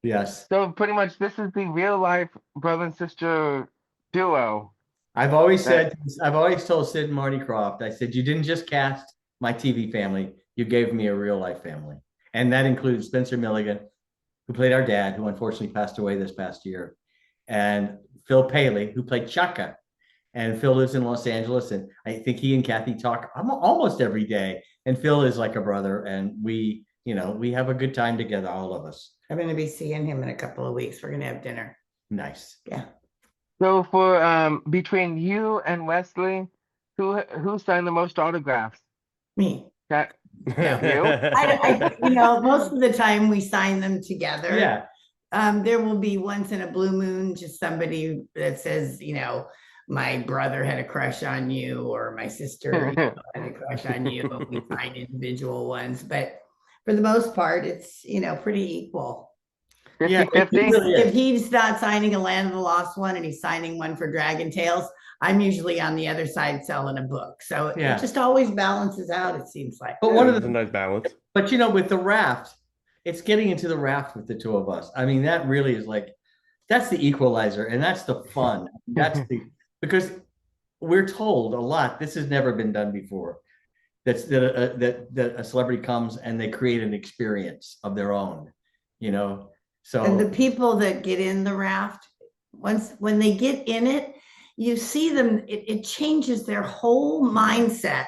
[SPEAKER 2] Yes.
[SPEAKER 3] So pretty much this is the real life brother and sister duo.
[SPEAKER 2] I've always told Sid and Marty Croft, I said, you didn't just cast my TV family, you gave me a real life family. And that includes Spencer Milligan, who played our dad, who unfortunately passed away this past year, and Phil Paley, who played Chaka. And Phil lives in Los Angeles, and I think he and Kathy talk almost every day. And Phil is like a brother, and we have a good time together, all of us.
[SPEAKER 4] I'm going to be seeing him in a couple of weeks. We're going to have dinner.
[SPEAKER 2] Nice.
[SPEAKER 4] Yeah.
[SPEAKER 3] So for between you and Wesley, who signed the most autographs?
[SPEAKER 4] Me.
[SPEAKER 3] That
[SPEAKER 4] You? Most of the time we sign them together.
[SPEAKER 2] Yeah.
[SPEAKER 4] There will be once in a blue moon, just somebody that says, my brother had a crush on you, or my sister had a crush on you. We find individual ones, but for the most part, it's pretty equal.
[SPEAKER 3] 50-50?
[SPEAKER 4] If he's not signing a Land of the Lost one and he's signing one for Dragon Tales, I'm usually on the other side selling a book. So it just always balances out, it seems like.
[SPEAKER 2] But
[SPEAKER 1] There's a nice balance.
[SPEAKER 2] But with the raft, it's getting into the raft with the two of us. I mean, that really is that's the equalizer, and that's the fun. Because we're told a lot. This has never been done before. That a celebrity comes and they create an experience of their own. So
[SPEAKER 4] and the people that get in the raft, when they get in it, you see them. It changes their whole mindset.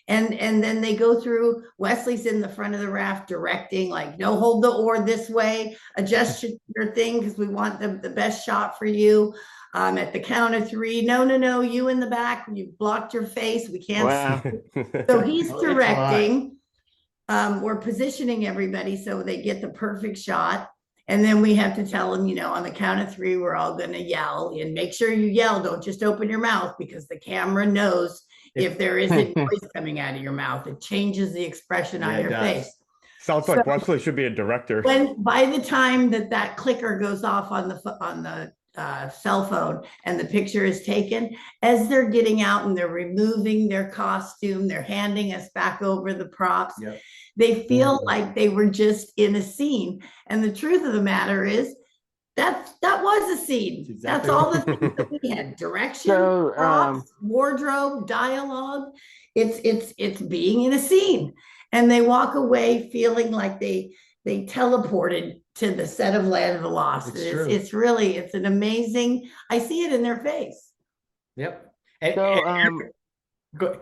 [SPEAKER 4] And then they go through. Wesley's in the front of the raft directing, like, no, hold the oar this way, adjust your thing because we want the best shot for you. At the count of 3, no, you in the back, you blocked your face, we can't see. So he's directing. We're positioning everybody so they get the perfect shot. And then we have to tell them, on the count of 3, we're all going to yell, and make sure you yell. Don't just open your mouth, because the camera knows if there isn't noise coming out of your mouth. It changes the expression on your face.
[SPEAKER 1] Sounds like Wesley should be a director.
[SPEAKER 4] By the time that clicker goes off on the cell phone and the picture is taken, as they're getting out and they're removing their costume, they're handing us back over the props.
[SPEAKER 2] Yep.
[SPEAKER 4] They feel like they were just in a scene. And the truth of the matter is that was a scene. Exactly. That's all the things that we had: direction, props, wardrobe, dialogue. It's being in a scene, and they walk away feeling like they teleported to the set of Land of the Lost. It's an amazing. I see it in their face.
[SPEAKER 2] Yep. And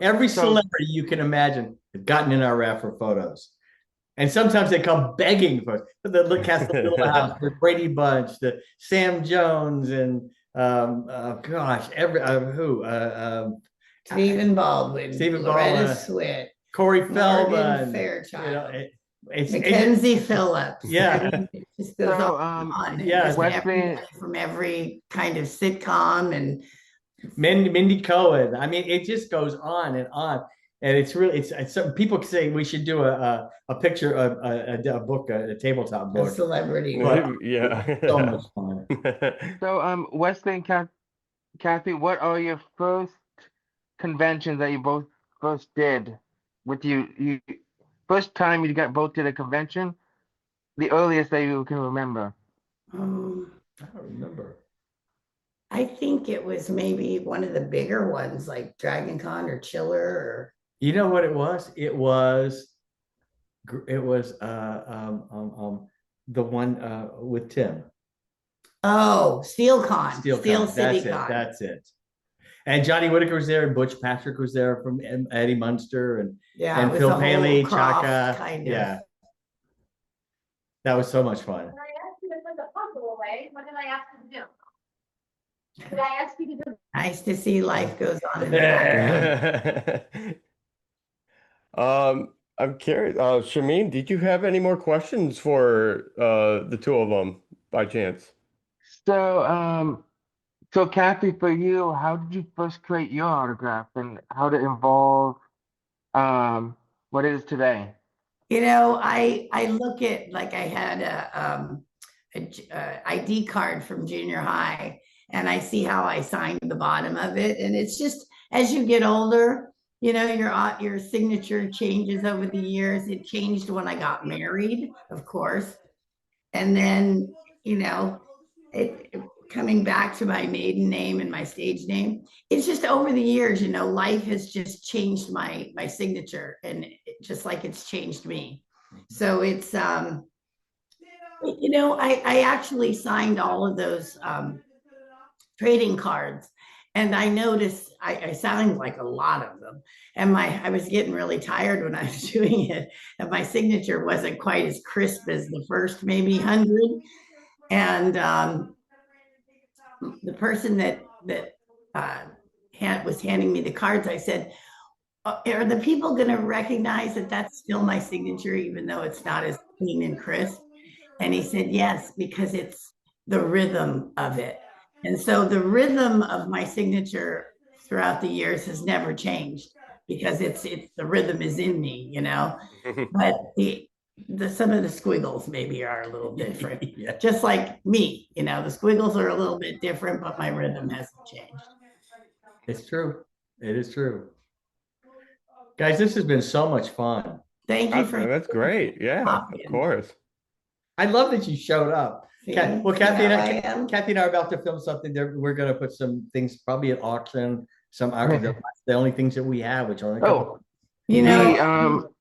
[SPEAKER 2] every celebrity you can imagine has gotten in our raft for photos. And sometimes they come begging for us. The cast of Little House, the Brady Bunch, the Sam Jones, and
[SPEAKER 4] Stephen Baldwin, Loretta Swit,
[SPEAKER 2] Corey Feldman,
[SPEAKER 4] Fairchild, Mackenzie Phillips.
[SPEAKER 2] Yeah,
[SPEAKER 4] it just goes on. Yeah, from every kind of sitcom, and
[SPEAKER 2] Mindy Cohen. I mean, it just goes on and on. And it's really, some people say we should do a picture of a book, a tabletop book.
[SPEAKER 4] A celebrity.
[SPEAKER 1] Yeah.
[SPEAKER 2] So much fun.
[SPEAKER 3] So, Wesley and Kathy, what are your first conventions that you both first did with you first time you got both did a convention? The earliest that you can remember?
[SPEAKER 2] I don't remember.
[SPEAKER 4] I think it was maybe one of the bigger ones, like Dragon Con or Chiller or.
[SPEAKER 2] You know what it was? It was the one with Tim.
[SPEAKER 4] Oh, SteelCon,
[SPEAKER 2] Steel
[SPEAKER 4] Steel
[SPEAKER 2] Con.
[SPEAKER 4] City
[SPEAKER 2] That's it.
[SPEAKER 4] Con.
[SPEAKER 2] That's it. And Johnny Whitaker was there, and Butch Patrick was there from Eddie Munster, and
[SPEAKER 4] Yeah,
[SPEAKER 2] and
[SPEAKER 4] it was
[SPEAKER 2] Phil
[SPEAKER 4] a whole
[SPEAKER 2] Paley,
[SPEAKER 4] cross
[SPEAKER 2] Chaka.
[SPEAKER 4] kind of.
[SPEAKER 2] Yeah, that was so much fun.
[SPEAKER 5] When I asked you to put the puzzle away, what did I ask you to do? Did I ask you to do?
[SPEAKER 4] Nice to see life goes on in the background.
[SPEAKER 1] I'm curious. Shamim, did you have any more questions for the two of them by chance?
[SPEAKER 3] So Kathy, for you, how did you first create your autograph and how did it involve what it is today?
[SPEAKER 4] I look at, like, I had a ID card from junior high, and I see how I signed the bottom of it, and it's just as you get older, your signature changes over the years. It changed when I got married, of course, and then it coming back to my maiden name and my stage name. It's just over the years, life has just changed my signature, and just like it's changed me. So it's I actually signed all of those trading cards, and I noticed I signed like a lot of them, and I was getting really tired when I was doing it, and my signature wasn't quite as crisp as the first maybe 100. And the person that was handing me the cards, I said, are the people going to recognize that that's still my signature, even though it's not as clean and crisp? And he said, yes, because it's the rhythm of it. And so the rhythm of my signature throughout the years has never changed, because it's the rhythm is in me, but some of the squiggles maybe are a little different.
[SPEAKER 2] Yeah.
[SPEAKER 4] Just like me, the squiggles are a little bit different, but my rhythm hasn't changed.
[SPEAKER 2] It's true. It is true. Guys, this has been so much fun.
[SPEAKER 4] Thank you for
[SPEAKER 1] That's great. Yeah, of course.
[SPEAKER 2] I love that you showed up. Well, Kathy and I are about to film something. We're going to put some things probably at auction. The only things that we have, which are only a couple.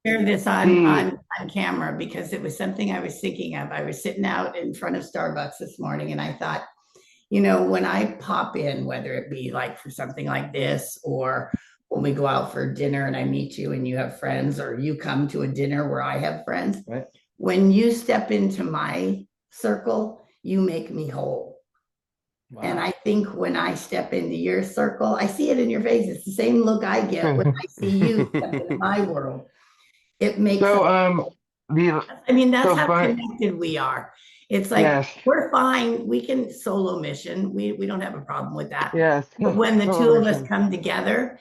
[SPEAKER 4] Share this on camera, because it was something I was thinking of. I was sitting out in front of Starbucks this morning, and I thought, when I pop in, whether it be like for something like this, or when we go out for dinner and I meet you and you have friends, or you come to a dinner where I have friends,
[SPEAKER 2] right?
[SPEAKER 4] When you step into my circle, you make me whole. Wow. And I think when I step into your circle, I see it in your face. It's the same look I get when I see you step into my world. It makes that's how connected we are. It's like, we're fine. We can solo mission. We don't have a problem with that.
[SPEAKER 3] Yes.
[SPEAKER 4] But when the two of us come together,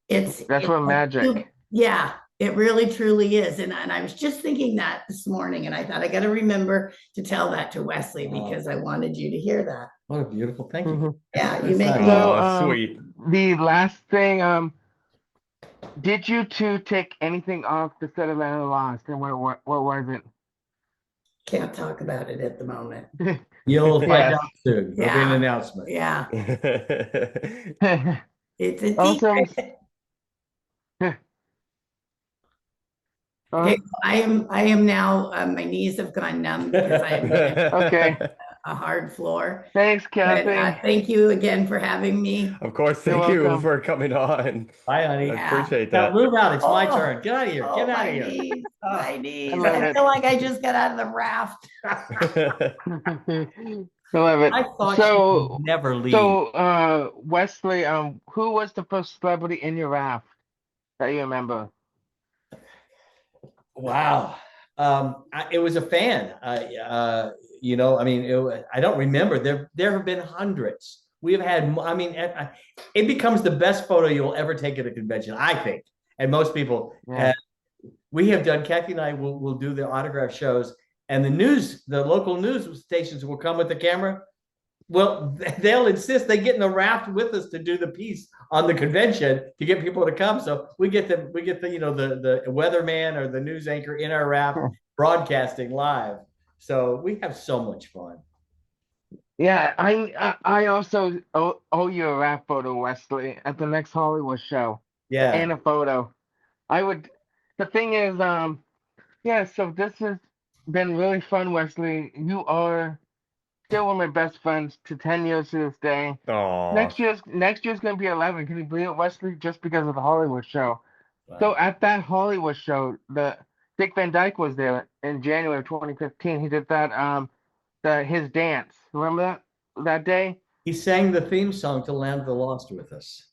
[SPEAKER 4] that's
[SPEAKER 3] what magic.
[SPEAKER 4] Yeah, it really truly is. And I was just thinking that this morning, and I thought I got to remember to tell that to Wesley, because I wanted you to hear that.
[SPEAKER 2] What a beautiful, thank you.
[SPEAKER 4] Yeah, you make
[SPEAKER 1] sweet.
[SPEAKER 3] The last thing, did you two take anything off the set of Lost, and what was it?
[SPEAKER 4] Can't talk about it at the moment.
[SPEAKER 2] You'll find out soon. There'll be an announcement.
[SPEAKER 4] Yeah. It's a
[SPEAKER 3] awesome.
[SPEAKER 4] secret. Okay, I am now. My knees have gone numb because I have a hard floor.
[SPEAKER 3] Thanks, Kathy.
[SPEAKER 4] But, thank you again for having me.
[SPEAKER 1] Of course, thank you for coming on.
[SPEAKER 2] Bye, honey.
[SPEAKER 1] I appreciate that.
[SPEAKER 2] Now move out. It's my turn. Get out of here. Get out of here.
[SPEAKER 4] My knees. I feel like I just got out of the raft.
[SPEAKER 3] I love it.
[SPEAKER 2] I thought you would never leave.
[SPEAKER 3] So, Wesley, who was the first celebrity in your raft that you remember?
[SPEAKER 2] Wow. It was a fan. I don't remember. There have been hundreds. We have had, it becomes the best photo you'll ever take at a convention, I think. And most people, we have done, Kathy and I will do the autograph shows, and the local news stations will come with the camera. Well, they'll insist they get in the raft with us to do the piece on the convention to get people to come. So we get the weatherman or the news anchor in our raft broadcasting live. So we have so much fun.
[SPEAKER 3] Yeah, I also owe you a rap photo, Wesley, at the next Hollywood show,
[SPEAKER 2] Yeah.
[SPEAKER 3] and a photo. I would. The thing is, yeah. So this has been really fun, Wesley. You are still one of my best friends to 10 years to this day.
[SPEAKER 1] Oh,
[SPEAKER 3] Next year's gonna be 11. Can you believe it, Wesley? Just because of the Hollywood show. So
[SPEAKER 2] Wow.
[SPEAKER 3] at that Hollywood show, the Dick Van Dyke was there in January of 2015. He did that his dance. Remember that day?
[SPEAKER 2] He sang the theme song to Land of the Lost with us.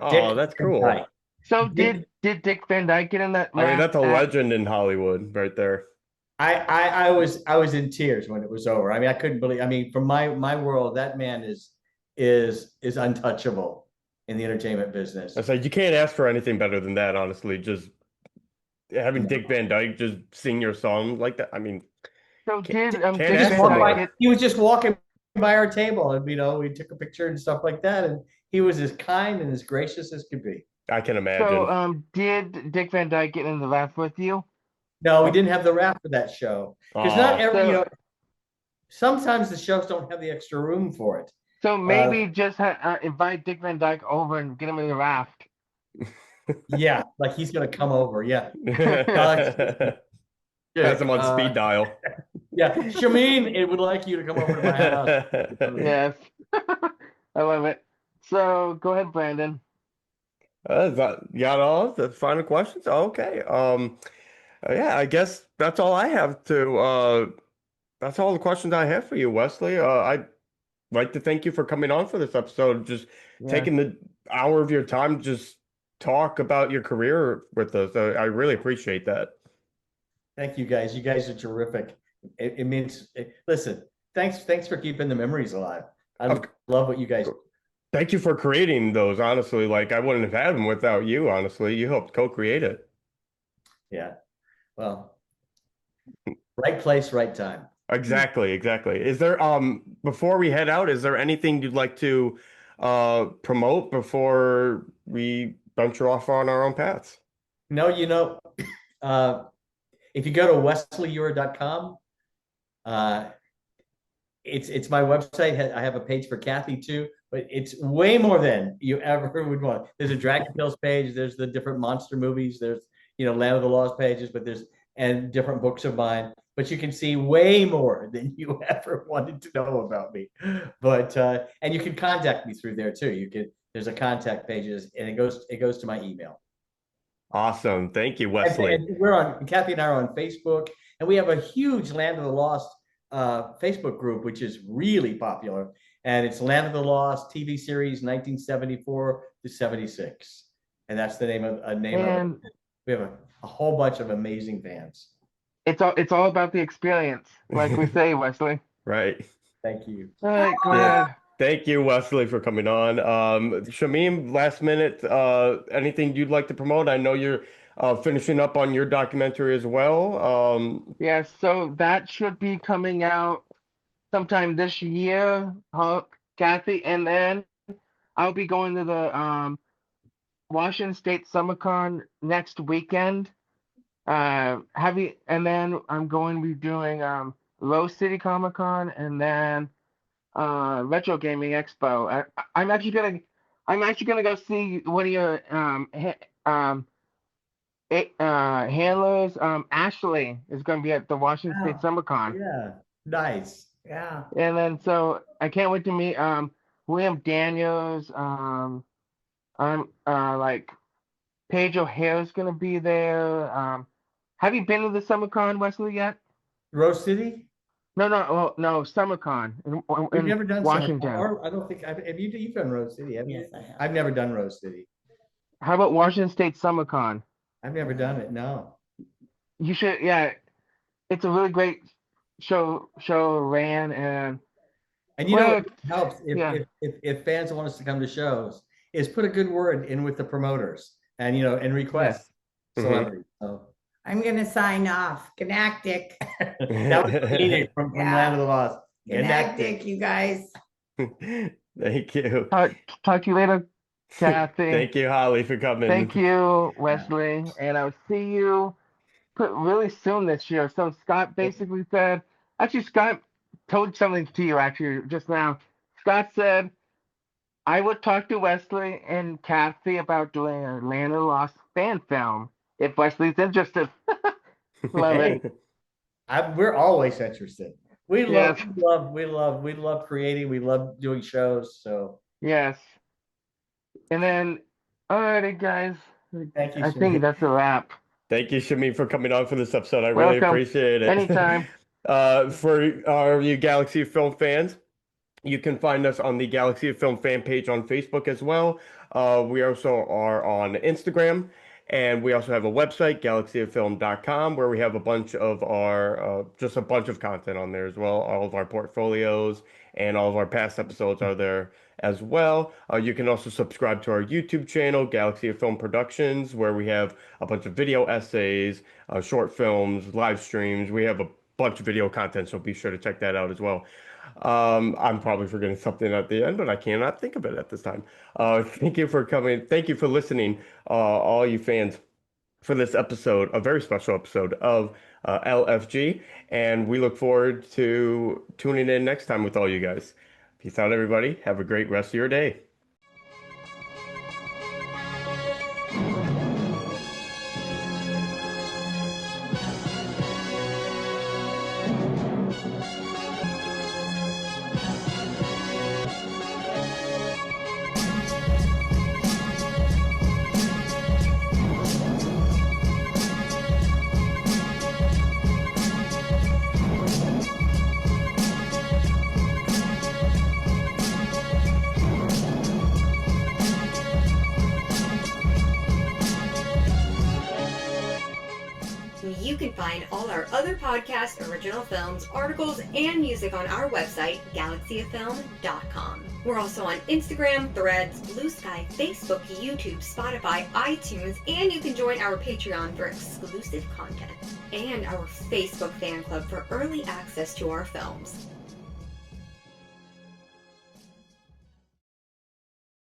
[SPEAKER 1] oh,
[SPEAKER 2] Dick
[SPEAKER 1] that's
[SPEAKER 2] Van
[SPEAKER 1] cool.
[SPEAKER 2] Dyke.
[SPEAKER 3] So
[SPEAKER 2] Dick,
[SPEAKER 3] did Dick Van Dyke get in that
[SPEAKER 1] I mean,
[SPEAKER 3] laugh
[SPEAKER 1] that's a
[SPEAKER 3] at?
[SPEAKER 1] legend in Hollywood right there.
[SPEAKER 2] I was in tears when it was over. I mean, I couldn't believe. I mean, from my world, that man is untouchable in the entertainment
[SPEAKER 1] I
[SPEAKER 2] business.
[SPEAKER 1] said you can't ask for anything better than that, honestly. Just having Dick
[SPEAKER 2] No.
[SPEAKER 1] Van Dyke just sing your song like that. I mean,
[SPEAKER 3] So
[SPEAKER 1] can't,
[SPEAKER 3] did
[SPEAKER 1] can't
[SPEAKER 2] He
[SPEAKER 3] Dick
[SPEAKER 2] just
[SPEAKER 1] ask
[SPEAKER 3] Van
[SPEAKER 1] for
[SPEAKER 2] walked
[SPEAKER 3] Dyke
[SPEAKER 1] more.
[SPEAKER 2] by.
[SPEAKER 3] get?
[SPEAKER 2] He was just walking by our table, and we took a picture and stuff like that. And he was as kind and as gracious as could be.
[SPEAKER 1] I can
[SPEAKER 3] So
[SPEAKER 1] imagine.
[SPEAKER 3] did Dick Van Dyke get in the laugh with you?
[SPEAKER 2] No, we didn't have the rap for that show because not
[SPEAKER 1] Oh,
[SPEAKER 2] every.
[SPEAKER 3] So
[SPEAKER 2] Sometimes the shows don't have the extra room for it.
[SPEAKER 3] so
[SPEAKER 2] Uh,
[SPEAKER 3] maybe just invite Dick Van Dyke over and get him in the raft.
[SPEAKER 2] yeah, like he's gonna come over. Yeah, uh,
[SPEAKER 1] has
[SPEAKER 2] Dick,
[SPEAKER 1] him on speed dial.
[SPEAKER 2] yeah, Shamim, it would like you to come over to my house.
[SPEAKER 3] Yes, I love it. So go ahead, Brandon.
[SPEAKER 1] You got all the final questions? Okay. Yeah, I guess that's all I have to. That's all the questions I have for you, Wesley. I'd like to thank you for coming on for this episode, just
[SPEAKER 3] Yes.
[SPEAKER 1] taking the hour of your time, to just talk about your career with us. I really appreciate that.
[SPEAKER 2] Thank you guys. You guys are terrific. It means listen. Thanks for keeping the memories alive. I
[SPEAKER 1] Of,
[SPEAKER 2] love what you guys.
[SPEAKER 1] Thank you for creating those. Honestly, like I wouldn't have had them without you. Honestly, you helped co-create it.
[SPEAKER 2] Yeah. Well, right place, right time.
[SPEAKER 1] Exactly, exactly. Is there before we head out, is there anything you'd like to promote before we venture off on our own paths?
[SPEAKER 2] No, uh, if you go to wesleyeure.com, uh, it's my website. I have a page for Kathy too, but it's way more than you ever would want. There's a Dragon Tales page. There's the different monster movies. There's Land of the Lost pages, but there's and different books of mine. But you can see way more than you ever wanted to know about me. But and you can contact me through there too. There's a contact pages, and it goes to my email.
[SPEAKER 1] Awesome. Thank you,
[SPEAKER 2] And,
[SPEAKER 1] Wesley.
[SPEAKER 2] and we're on Kathy and I are on Facebook, and we have a huge Land of the Lost Facebook group, which is really popular. And it's Land of the Lost TV series 1974 to 76. And that's the name of it.
[SPEAKER 3] And
[SPEAKER 2] We have a whole bunch of amazing fans.
[SPEAKER 3] it's all about the experience, like we say, Wesley.
[SPEAKER 1] Right.
[SPEAKER 2] Thank you.
[SPEAKER 3] All right, go
[SPEAKER 1] Yeah.
[SPEAKER 3] ahead.
[SPEAKER 1] Thank you, Wesley, for coming on. Shamim, last minute, anything you'd like to promote? I know you're finishing up on your documentary as well.
[SPEAKER 3] Yeah, so that should be coming out sometime this year, huh, Kathy? And then I'll be going to the Washington State SummerCon next weekend. And then I'm going to be doing Rose City Comic Con and then Retro Gaming Expo. I'm actually gonna go see one of your handlers. Ashley is gonna be at the Washington State
[SPEAKER 2] Wow.
[SPEAKER 3] SummerCon.
[SPEAKER 2] Yeah. Nice. Yeah.
[SPEAKER 3] And then so I can't wait to meet William Daniels. I'm like Paige O'Hare's gonna be there. Have you been to the SummerCon, Wesley, yet?
[SPEAKER 2] Rose City?
[SPEAKER 3] No, no, well, no, SummerCon
[SPEAKER 2] We've
[SPEAKER 3] in
[SPEAKER 2] never done
[SPEAKER 3] Washington.
[SPEAKER 2] Or I don't think have you. You've done Rose City, haven't you?
[SPEAKER 4] Yes, I have.
[SPEAKER 2] I've never done Rose City.
[SPEAKER 3] How about Washington State SummerCon?
[SPEAKER 2] I've never done it. No.
[SPEAKER 3] You should, yeah. It's a really great show ran and
[SPEAKER 2] And
[SPEAKER 3] well,
[SPEAKER 2] what helps
[SPEAKER 3] yeah.
[SPEAKER 2] if fans want us to come to shows is put a good word in with the promoters and and request celebrities. So
[SPEAKER 4] I'm gonna sign off. Galactic.
[SPEAKER 2] that was needed from
[SPEAKER 4] Yeah.
[SPEAKER 2] Land of the Lost.
[SPEAKER 4] Galactic, you guys.
[SPEAKER 1] Thank you.
[SPEAKER 3] Talk to you later, Kathy.
[SPEAKER 1] Thank you, Holly, for coming.
[SPEAKER 3] Thank you, Wesley, and I'll see you really soon this year. So Scott basically said, actually, Scott told something to you actually just now. Scott said I would talk to Wesley and Kathy about doing a Land of the Lost fan film if Wesley's interested. Love it.
[SPEAKER 2] We're always interested. We
[SPEAKER 3] Yes.
[SPEAKER 2] love creating. We love doing shows. So
[SPEAKER 3] Yes. And then, alrighty, guys.
[SPEAKER 2] thank you,
[SPEAKER 3] I think
[SPEAKER 2] Shamim.
[SPEAKER 3] that's a wrap.
[SPEAKER 1] Thank you, Shamim, for coming on for this episode. I really
[SPEAKER 3] Welcome.
[SPEAKER 1] appreciate it.
[SPEAKER 3] Anytime.
[SPEAKER 1] For our you Galaxy of Film fans, you can find us on the Galaxy of Film fan page on Facebook as well. We also are on Instagram, and we also have a website, galaxyoffilm.com, where we have a bunch of our, just a bunch of content on there as well. All of our portfolios and all of our past episodes are there as well. You can also subscribe to our YouTube channel, Galaxy of Film Productions, where we have a bunch of video essays, short films, live streams. We have a bunch of video content, so be sure to check that out as well. I'm probably forgetting something at the end, but I cannot think of it at this time. Thank you for coming. Thank you for listening, all you fans, for this episode, a very special episode of LFG. And we look forward to tuning in next time with all you guys. Peace out, everybody. Have a great rest of your day.
[SPEAKER 6] You can find all our other podcasts, original films, articles, and music on our website, galaxyoffilm.com. We're also on Instagram, Threads, Blue Sky, Facebook, YouTube, Spotify, iTunes, and you can join our Patreon for exclusive content and our Facebook fan club for early access to our films.